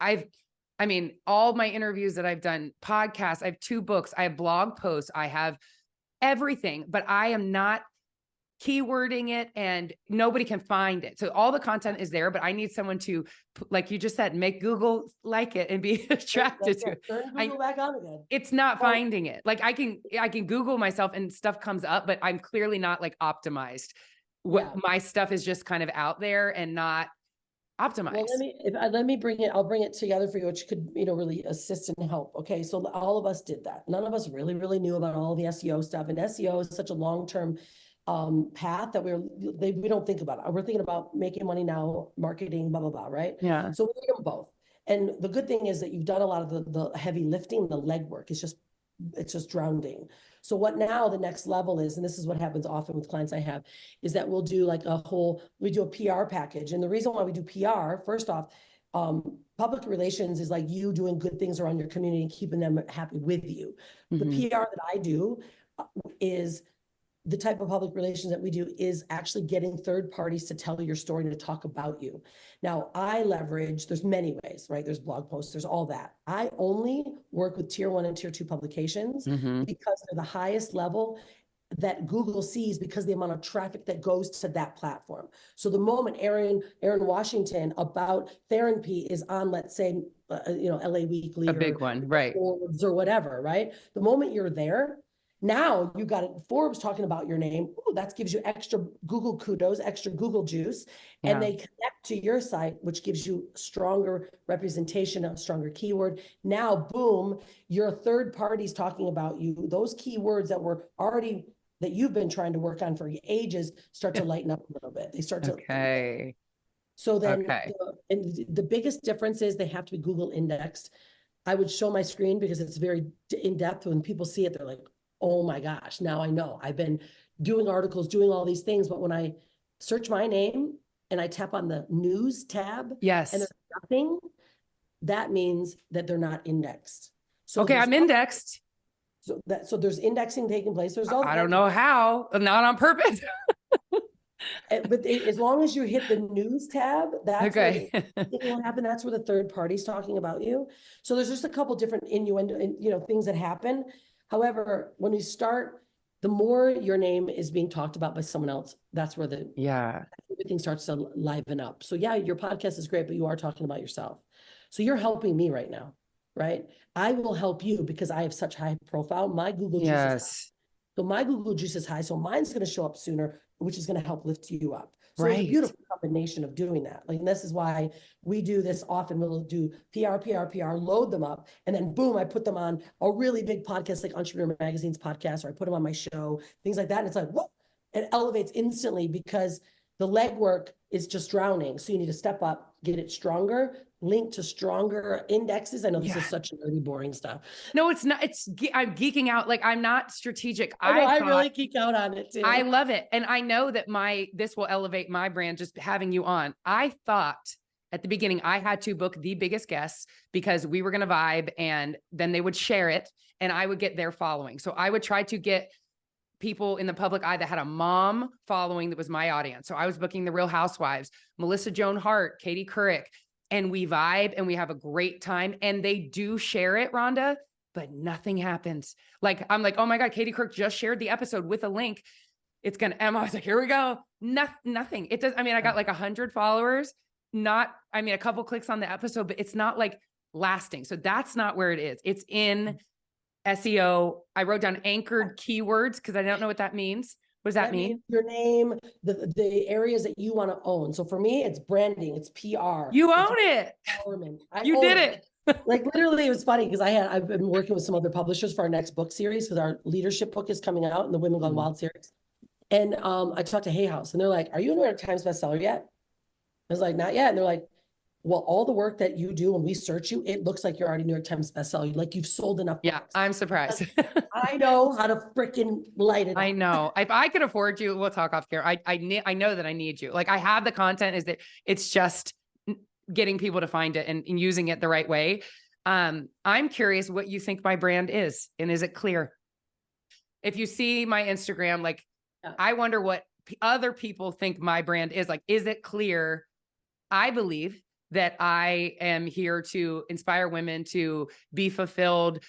I mean, all my interviews that I've done, podcasts, I have 2 books, I have blog posts, I have everything, but I am not keywording it and nobody can find it. So all the content is there, but I need someone to, like you just said, make Google like it and be attracted to it. Turn Google back on again. It's not finding it. Like I can Google myself and stuff comes up, but I'm clearly not like optimized. My stuff is just kind of out there and not optimized. Well, let me bring it. I'll bring it together for you, which could, really assist and help. Okay. So all of us did that. None of us really knew about all the SEO stuff, and SEO is such a long-term path that we don't think about it. We're thinking about making money now, marketing, blah, blah, blah. Right. Yeah. So we need them both. And the good thing is that you've done a lot of the heavy lifting, the legwork. It's just it's just drowning. So what now the next level is, and this is what happens often with clients I have, is that we'll do like we do a PR package. And the reason why we do PR, first off, public relations is like you doing good things around your community and keeping them happy with you. The PR that I do is the type of public relations that we do is actually getting third parties to tell your story and to talk about you. Now, I leverage, there's many ways, right? There's blog posts, there's all that. I only work with tier 1 and tier 2 publications because they're the highest level that Google sees because the amount of traffic that goes to that platform. So the moment Erin Washington about thERINpy is on, let's say, LA Weekly, a big one, right? Forbes or whatever, right? The moment you're there, now you got Forbes talking about your name. Ooh, that gives you extra Google kudos, extra Google juice, and they connect to your site, which gives you stronger representation, a stronger keyword. Now, boom, your third parties talking about you. Those keywords that were already that you've been trying to work on for ages start to lighten up a little bit. They start to So then the biggest difference is they have to be Google indexed. I would show my screen because it's very in depth. When people see it, they're like, oh my gosh, now I know. I've been doing articles, doing all these things, but when I search my name and I tap on the news tab, and there's nothing, that means that they're not indexed. So I'm indexed. So there's indexing taking place. There's all I don't know how, not on purpose. But as long as you hit the news tab, that's where will happen. That's where the third party's talking about you. So there's just a couple different innuendo, things that happen. However, when you start, the more your name is being talked about by someone else, that's where everything starts to liven up. So yeah, your podcast is great, but you are talking about yourself. So you're helping me right now, right? I will help you because I have such high profile. My Google juice is high. So my Google juice is high. So mine's going to show up sooner, which is going to help lift you up. So it's a beautiful combination of doing that. Like, and this is why we do this often. We'll do PR, load them up, and then boom, I put them on a really big podcast like Entrepreneur Magazine's podcast, or I put them on my show, things like that. And it's like, whoa, it elevates instantly because the legwork is just drowning. So you need to step up, get it stronger, link to stronger indexes. I know this is such nerdy, boring stuff. No, it's not. I'm geeking out. Like, I'm not strategic. I really geek out on it too. I love it. And I know that this will elevate my brand, just having you on. I thought at the beginning, I had to book the biggest guests because we were going to vibe, and then they would share it and I would get their following. So I would try to get people in the public eye that had a mom following that was my audience. So I was booking the Real Housewives, Melissa Joan Hart, Katie Couric, and we vibe and we have a great time. And they do share it, Rhonda, but nothing happens. Like, I'm like, oh my God, Katie Couric just shared the episode with a link. It's going to, Emma, I was like, here we go. Nothing. It does. I mean, I got like 100 followers, a couple clicks on the episode, but it's not like lasting. So that's not where it is. It's in SEO. I wrote down anchored keywords because I don't know what that means. What does that mean? Your name, the areas that you want to own. So for me, it's branding, it's PR. You own it. You did it. Like, literally, it was funny because I've been working with some other publishers for our next book series because our leadership book is coming out in the Women Gone Wild series. And I talked to Hay House and they're like, are you a New York Times bestseller yet? I was like, not yet. And they're like, well, all the work that you do when we search you, it looks like you're already New York Times bestseller. Like, you've sold enough books. Yeah, I'm surprised. I know how to freaking light it up. I know. If I could afford you, we'll talk off here. I know that I need you. Like, I have the content, is that it's just getting people to find it and using it the right way. I'm curious what you think my brand is, and is it clear? If you see my Instagram, like, I wonder what other people think my brand is. Like, is it clear? I believe that I am here to inspire women to be fulfilled,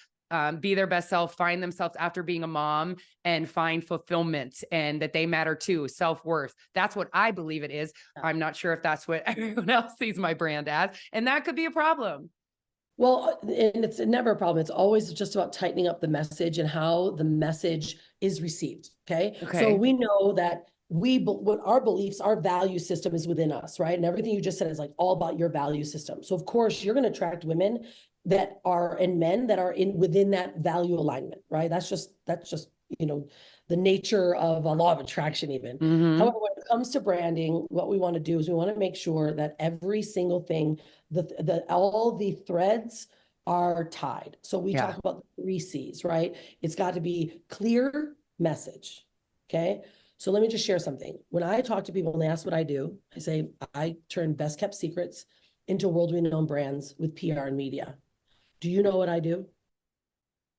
be their best self, find themselves after being a mom, and find fulfillment, and that they matter too, self-worth. That's what I believe it is. I'm not sure if that's what everyone else sees my brand as, and that could be a problem. Well, and it's never a problem. It's always just about tightening up the message and how the message is received. Okay. So we know that what our beliefs, our value system is within us, right? And everything you just said is like all about your value system. So of course you're going to attract women that are, and men that are within that value alignment, right? That's just, the nature of a law of attraction even. However, when it comes to branding, what we want to do is we want to make sure that every single thing, all the threads are tied. So we Yeah. talk about the 3 C's, right? It's got to be clear message. Okay. So let me just share something. When I talk to people and they ask what I do, I say, I turn best kept secrets into world renowned brands with PR and media. Do you know what I do?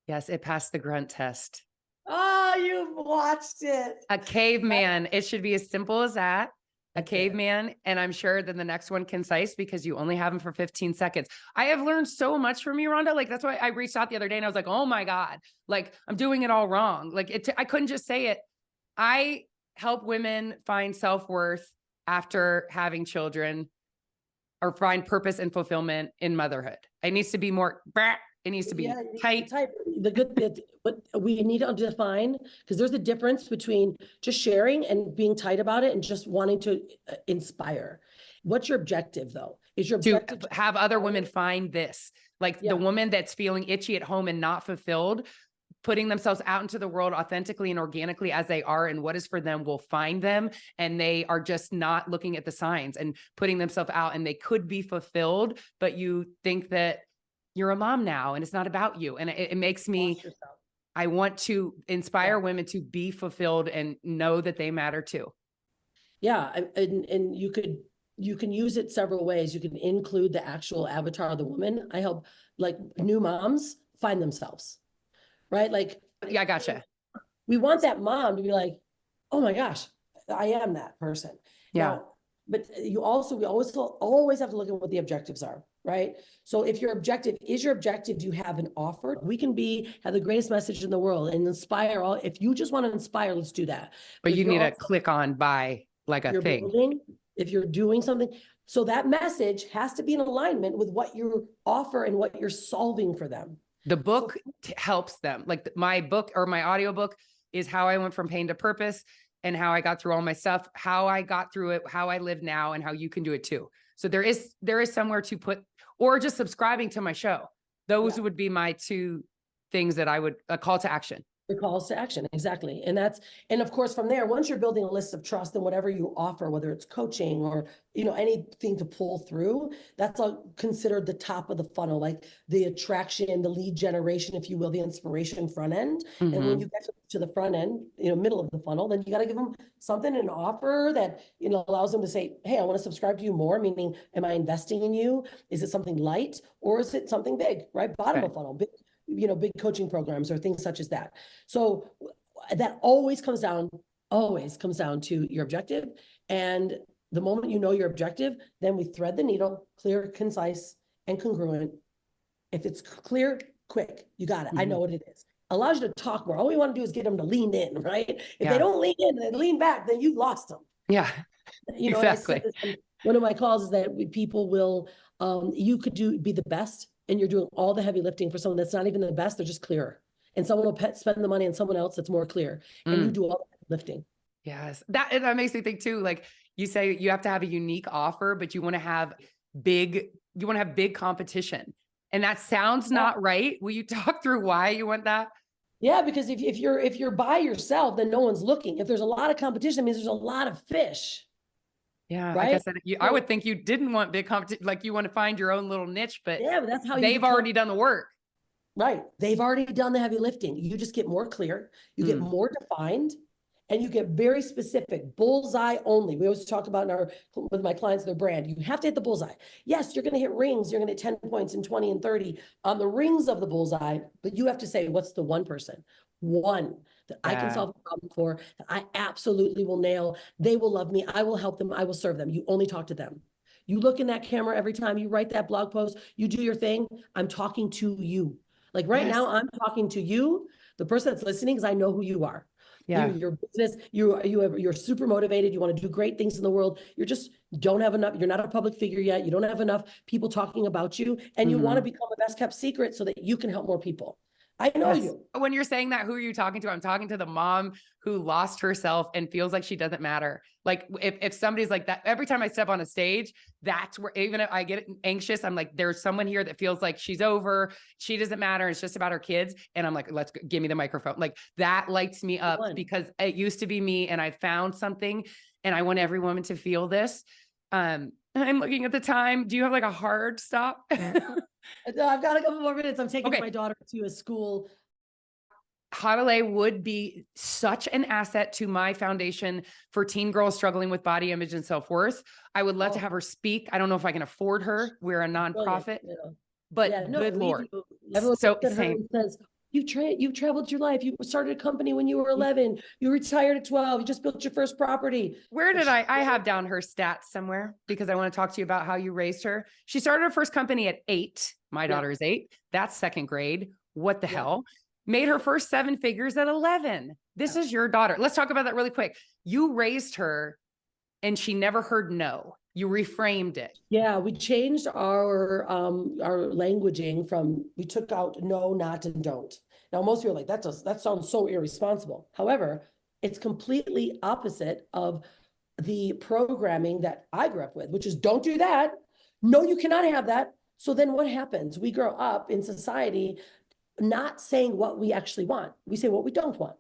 Yes, it passed the grunt test. Oh, you've watched it. A caveman. It should be as simple as that. A That's it. caveman. And I'm sure that the next one concise because you only have them for 15 seconds. I have learned so much from you, Rhonda. Like, that's why I reached out the other day and I was like, oh my God, like I'm doing it all wrong. Like I couldn't just say it. I help women find self-worth after having children or find purpose and fulfillment in motherhood. It needs to be more, it needs to be tight. The good bit, what we need to define, because there's a difference between just sharing and being tight about it and just wanting to inspire. What's your objective though? Is your objective to have other women find this, like the woman that's feeling itchy at home and not fulfilled, putting themselves out into the world authentically and organically as they are, and what is for them will find them. And they are just not looking at the signs and putting themselves out, and they could be fulfilled, but you think that you're a mom now and it's not about you. And it makes me, I want to inspire women to be fulfilled and know that they matter too. Yeah. And you can use it several ways. You can include the actual avatar of the woman. I help like new moms find themselves. Right? Like, yeah, I gotcha. We want that mom to be like, oh my gosh, I am that person. Yeah. Now, but we always have to look at what the objectives are, right? So if your objective, do you have an offer? We can have the greatest message in the world and inspire all. If you just want to inspire, let's do that. But you need to click on buy like a thing. If you're doing something, so that message has to be in alignment with what you offer and what you're solving for them. The book helps them. Like my book or my audiobook is how I went from pain to purpose and how I got through all my stuff, how I got through it, how I live now, and how you can do it too. So there is somewhere to put, or just subscribing to my show. Those would be my 2 things that I would, a call to action. The calls to action, exactly. And of course, from there, once you're building a list of trust and whatever you offer, whether it's coaching or, anything to pull through, that's all considered the top of the funnel, like the attraction, the lead generation, if you will, the inspiration front end. And when you get to the front end, middle of the funnel, then you got to give them something, an offer that, allows them to say, hey, I want to subscribe to you more, meaning, am I investing in you? Is it something light or is it something big, right? Bottom of funnel, big coaching programs or things such as that. So that always comes down to your objective. And the moment you know your objective, then we thread the needle, clear, concise, and congruent. If it's clear, quick, you got it. I know what it is. Allows you to talk more. All we want to do is get them to lean in, right? If they don't lean in, they lean back, then you've lost them. Yeah, exactly. One of my calls is that people will, you could be the best, and you're doing all the heavy lifting for someone that's not even the best, they're just clearer. And someone will spend the money on someone else that's more clear. And you do all the lifting. Yes. That makes me think too, like you say, you have to have a unique offer, but you want to have big competition. And that sounds not right. Will you talk through why you want that? Yeah, because if you're by yourself, then no one's looking. If there's a lot of competition, it means there's a lot of fish. Yeah, right. Like I said, I would think you didn't want big competition, like you want to find your own little niche, but that's how they've already done the work. Right. They've already done the heavy lifting. You just get more clear, you get more defined, and you get very specific, bullseye only. We always talk about with my clients, their brand. You have to hit the bullseye. Yes, you're going to hit rings. You're going to hit 10 points and 20 and 30 on the rings of the bullseye, but you have to say, what's the one that I can solve a problem for, that I absolutely will nail. They will love me. I will help them. I will serve them. You only talk to them. You look in that camera every time you write that blog post, you do your thing. I'm talking to you. Like right now, I'm talking to you, the person that's listening, because I know who you are. Yeah. Your business, you're super motivated. You want to do great things in the world. You just don't have enough. You're not a public figure yet. You don't have enough people talking about you, and you want to become a best kept secret so that you can help more people. I know you. When you're saying that, who are you talking to? I'm talking to the mom who lost herself and feels like she doesn't matter. Like if somebody's like that, every time I step on a stage, that's where, even if I get anxious, I'm like, there's someone here that feels like she's over, she doesn't matter. It's just about her kids. And I'm like, give me the microphone. Like that lights me up because it used to be me and I found something and I want every woman to feel this. I'm looking at the time. Do you have like a hard stop? I've got a couple more minutes. I'm taking Okay. my daughter to a school. Hanalei would be such an asset to my foundation for teen girls struggling with body image and self-worth. I would love to have her speak. I don't know if I can afford her. We're a Brilliant. nonprofit, Yeah. but Yeah, no, good we Lord. do. Everyone So looks at her same. and says, you've traveled your life. You started a company when you were 11. You retired at 12. You just built your first property. Where But did she- I have down her stats somewhere because I want to talk to you about how you raised her. She started her first company at 8. My daughter is 8. That's second grade. What the hell? Made her first 7 figures at 11. This is your daughter. Let's talk about that really quick. You raised her and she never heard no. You reframed it. Yeah, we changed our languaging from, we took out no, not, and don't. Now, most people are like, that sounds so irresponsible. However, it's completely opposite of the programming that I grew up with, which is don't do that. No, you cannot have that. So then what happens? We grow up in society not saying what we actually want. We say what we don't want.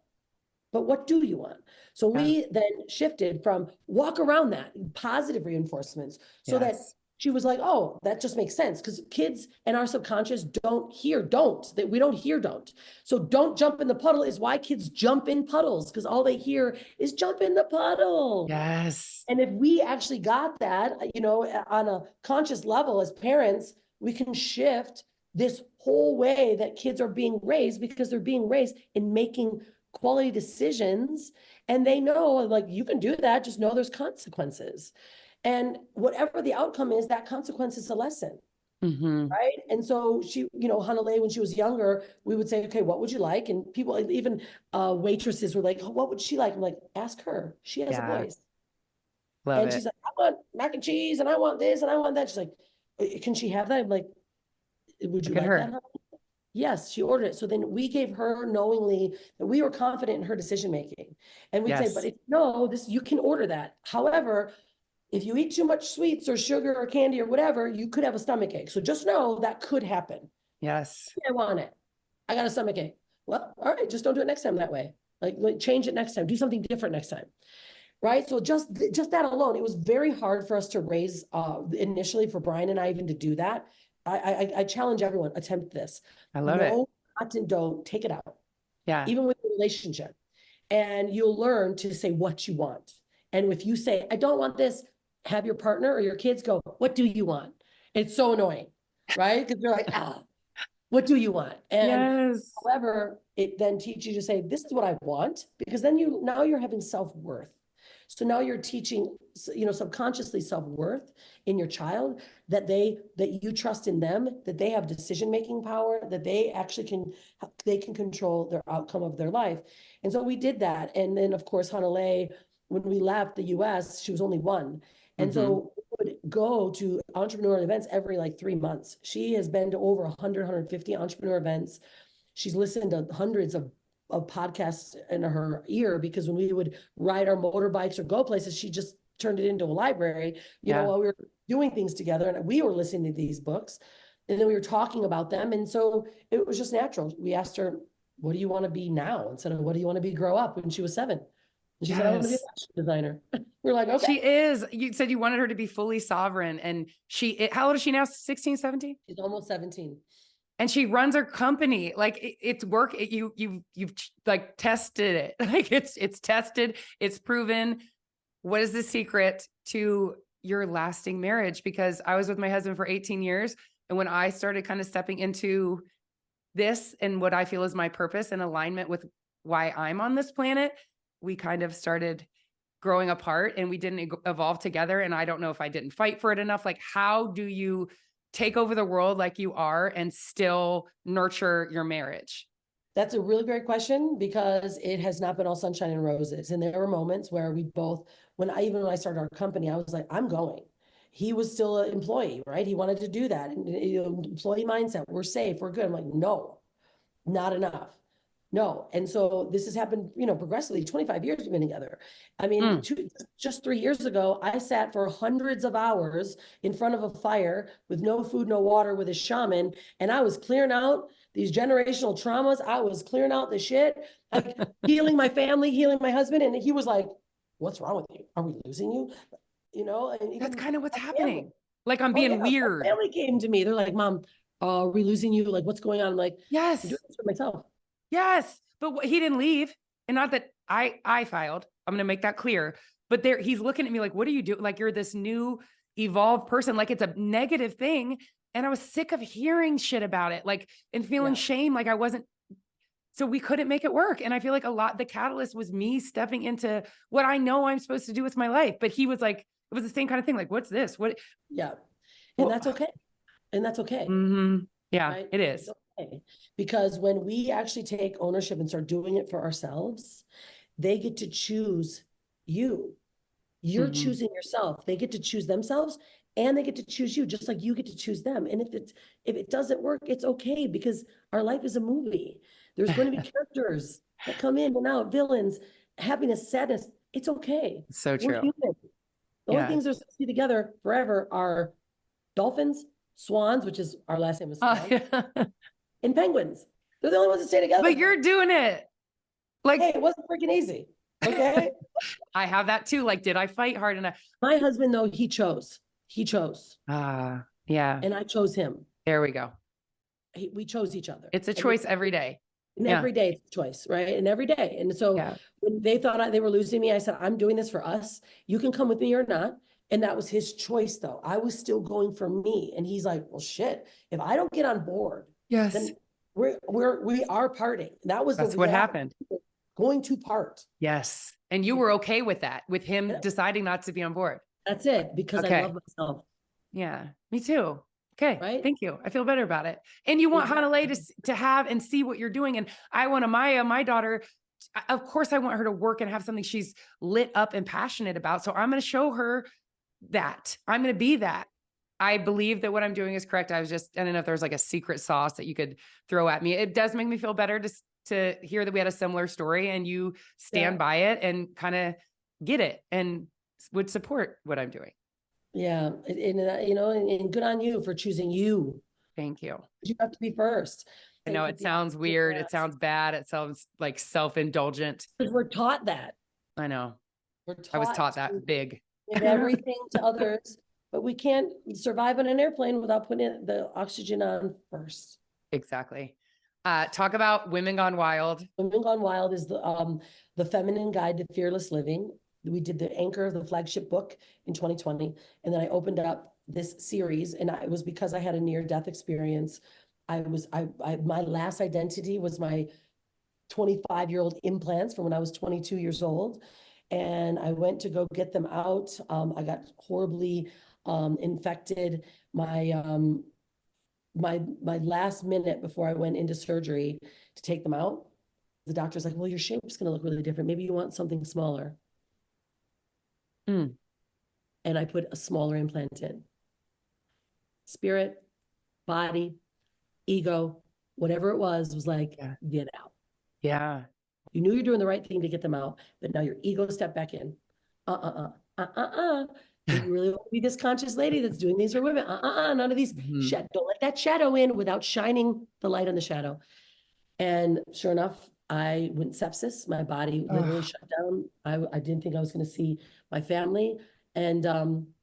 But what do you want? So we then shifted from walk around that positive reinforcements so that she was like, oh, that just makes sense. Because kids and our subconscious don't hear don't, that we don't hear don't. So don't jump in the puddle is why kids jump in puddles, because all they hear is jump in the puddle. Yes. And if we actually got that, on a conscious level as parents, we can shift this whole way that kids are being raised, because they're being raised in making quality decisions, and they know, like, you can do that, just know there's consequences, and whatever the outcome is, that consequence is a lesson. Right. And so she, Hanalei, when she was younger, we would say, okay, what would you like? And people, even waitresses were like, oh, what would she like? I'm like, ask her, she has a voice. Love and it. she's like, I want mac and cheese and I want this and I want that. She's like, can she have that? I'm like, would you Look at like her. that? Yes, she ordered it. So then we gave her knowingly that we were confident in her decision making. And we'd say, but if no, you can order that. However, if you eat too much sweets or sugar or candy or whatever, you could have a stomach ache. So just know that could happen. Yes. I want it. I got a stomach ache. Well, all right, just don't do it next time that way. Like change it next time. Do something different next time. Right. So just that alone, it was very hard for us to raise initially for Brian and I even to do that. I challenge everyone, attempt this. I love it. No, not and don't, take it out. Yeah. Even with a relationship. And you'll learn to say what you want. And if you say, I don't want this, have your partner or your kids go, what do you want? It's so annoying, right? Because you're like, what do you want? And however, it then teaches you to say, this is what I want, because then now you're having self-worth. So now you're teaching, subconsciously self-worth in your child, that you trust in them, that they have decision-making power, that they actually can control their outcome of their life. And so we did that. And then of course, Hanalei, when we left the US, she was only 1. And so we would go to entrepreneurial events every 3 months. She has been to over 100, 150 entrepreneur events. She's listened to hundreds of podcasts in her ear, because when we would ride our motorbikes or go places, she just turned it into a library, while we were doing things together, and we were listening to these books, and then we were talking about them. And so it was just natural. We asked her, what do you want to be now? Instead of what do you want to be grow up, when she was 7. And she said, I want to be a fashion designer. We're like, okay. She is. You said you wanted her to be fully sovereign, and how old is she now? 16, 17? She's almost 17. And she runs her company. It's work. You've tested it. It's tested. It's proven. What is the secret to your lasting marriage? Because I was with my husband for 18 years. And when I started kind of stepping into this and what I feel is my purpose and alignment with why I'm on this planet, we kind of started growing apart and we didn't evolve together. And I don't know if I didn't fight for it enough. How do you take over the world like you are and still nurture your marriage? That's a really great question, because it has not been all sunshine and roses. And there were moments where we both, when I started our company, I was like, I'm going. He was still an employee, right? He wanted to do that. And employee mindset, we're safe, we're good. I'm like, no, not enough. No. And so this has happened, progressively. 25 years we've been together. I mean, just 3 years ago, I sat for hundreds of hours in front of a fire with no food, no water, with a shaman. And I was clearing out these generational traumas. I was clearing out the shit, healing my family, healing my husband. And he was like, what's wrong with you? Are we losing you? And that's kind of what's happening. I'm being weird. My family came to me. They're like, Mom, Are we losing you? Like, what's going on? I'm like, I'm Yes. doing this for myself. Yes. But he didn't leave. And not that I filed. I'm going to make that clear. But he's looking at me like, what are you doing? Like, you're this new evolved person. Like, it's a negative thing. And I was sick of hearing shit about it, like, and feeling shame. Like I wasn't, so we couldn't make it work. And I feel like the catalyst was me stepping into what I know I'm supposed to do with my life. But he was like, it was the same kind of thing. Like, what's this? What? Yeah. And that's okay. And that's okay. Mm-hmm. Yeah, right? it is. Okay. Because when we actually take ownership and start doing it for ourselves, they get to choose you. You're choosing yourself. They get to choose themselves and they get to choose you, just like you get to choose them. And if it doesn't work, it's okay, because our life is a movie. There's going to be characters that come in and out, villains, happiness, sadness. It's okay. So We're true. human. The only things that stay together forever are dolphins, swans, which is our last name is Swan, and penguins. They're the only ones that stay together. But you're doing it. Like, hey, it wasn't freaking easy. Okay. I have that too. Like, did I fight hard enough? My husband, though, he chose. Yeah. And I chose him. There we go. We chose each other. It's a choice every day. And every day it's a choice, right? And every day. And so when they thought they were losing me, I said, I'm doing this for us. You can come with me or not. And that was his choice, though. I was still going for me. And he's like, well, shit, if I don't get on board, then we are parting. That's what happened. Going to part. Yes. And you were okay with that, with him deciding not to be on board. That's it, because I love myself. Yeah, me too. Okay. Right. Thank you. I feel better about it. And you want Hanalei to have and see what you're doing. And I want Amaya, my daughter, of course I want her to work and have something she's lit up and passionate about. So I'm going to show her that. I'm going to be that. I believe that what I'm doing is correct. I don't know if there's like a secret sauce that you could throw at me. It does make me feel better to hear that we had a similar story and you stand by it and kind of get it and would support what I'm doing. Yeah. And good on you for choosing you. Thank you. You have to be first. I know it sounds weird. It sounds bad. It sounds like self-indulgent. Because we're taught that. I know. I was taught that big. Give everything to others, but we can't survive on an airplane without putting the oxygen on first. Exactly. Talk about Women Gone Wild. Women Gone Wild is the feminine guide to fearless living. We did the anchor of the flagship book in 2020. And then I opened up this series, and it was because I had a near-death experience. My last identity was my 25-year-old implants from when I was 22 years old. And I went to go get them out. I got horribly infected. My last minute before I went into surgery to take them out, the doctor's like, well, your shape's going to look really different. Maybe you want something smaller. And I put a smaller implant in. Spirit, body, ego, whatever it was like, get out. Yeah. You knew you're doing the right thing to get them out, but now your ego stepped back in. You really want to be this conscious lady that's doing these for women. None of these. Don't let that shadow in without shining the light on the shadow. And sure enough, I went sepsis. My body literally shut down. I didn't think I was going to see my family. And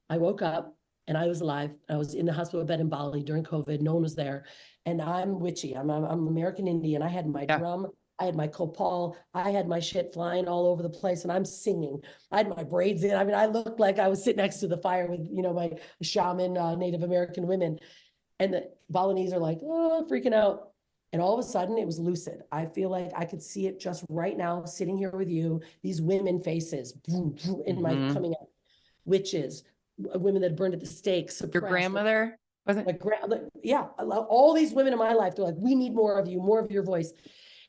I woke up and I was alive. I was in the hospital bed in Bali during COVID. No one was there. And I'm witchy. I'm American Indian. I had my drum. I had my copal. I had my shit flying all over the place, and I'm singing. I had my braids in. I mean, I looked like I was sitting next to the fire with, my shaman, Native American women. And the Balinese are like, freaking out. And all of a sudden it was lucid. I feel like I could see it just right now, sitting here with you, these women faces in my coming up, witches, women that burned at the stake. Your grandmother? Wasn't all these women in my life, they're like, we need more of you, more of your voice.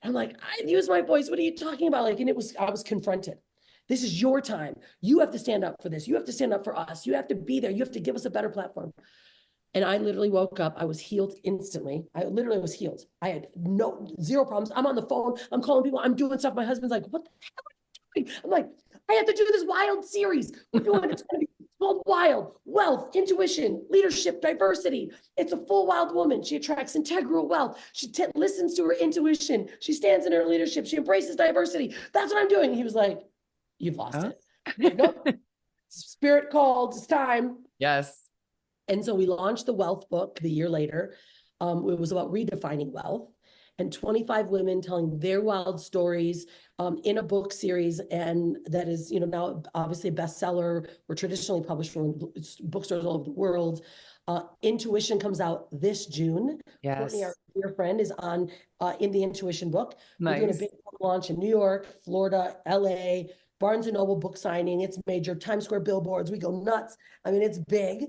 And I'm like, I use my voice. What are you talking about? Like, and I was confronted. This is your time. You have to stand up for this. You have to stand up for us. You have to be there. You have to give us a better platform. And I literally woke up. I was healed instantly. I literally was healed. I had zero problems. I'm on the phone. I'm calling people. I'm doing stuff. My husband's like, what the hell are you doing? I'm like, I have to do this wild series. We're doing it's going to be called Wild, Wealth, Intuition, Leadership, Diversity. It's a full wild woman. She attracts integral wealth. She listens to her intuition. She stands in her leadership. She embraces diversity. That's what I'm doing. He was like, you've lost it. Like, nope. Spirit called. It's time. Yes. And so we launched the Wealth book the year later. It was about redefining wealth, and 25 women telling their wild stories in a book series. And that is, now obviously a bestseller. We're traditionally published from bookstores all over the world. Intuition comes out this June. Courtney, our Yes. dear friend, is on in the Intuition book. We're doing a Nice. big launch in New York, Florida, LA, Barnes and Noble book signing. It's major. Times Square billboards. We go nuts. I mean, it's big.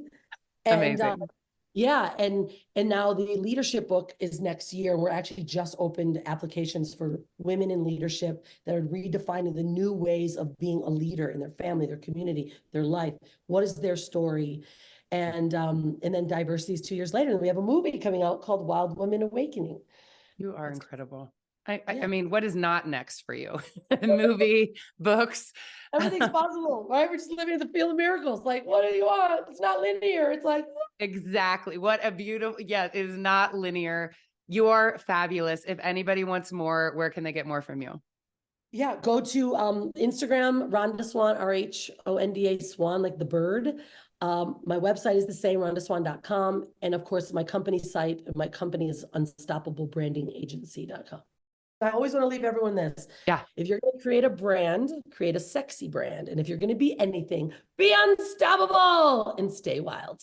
And Amazing. yeah, and now the leadership book is next year. We're actually just opened applications for women in leadership that are redefining the new ways of being a leader in their family, their community, their life. What is their story? And then diversity is 2 years later. And we have a movie coming out called Wild Women Awakening. You are It's, incredible. I yeah, mean, what is not next for you? Movie, books. everything's possible, right? We're just living in the field of miracles. Like, what do you want? It's not linear. It's like, Exactly. What a beautiful, yeah, it is not linear. You are fabulous. If anybody wants more, where can they get more from you? yeah, go to Instagram, Rhonda Swan, RHONDA Swan, like the bird. My website is the same, rhondaswan.com. And of course, my company site, my company is unstoppablebrandingagency.com. I always want to leave everyone this. Yeah. If you're going to create a brand, create a sexy brand. And if you're going to be anything, be unstoppable and stay wild.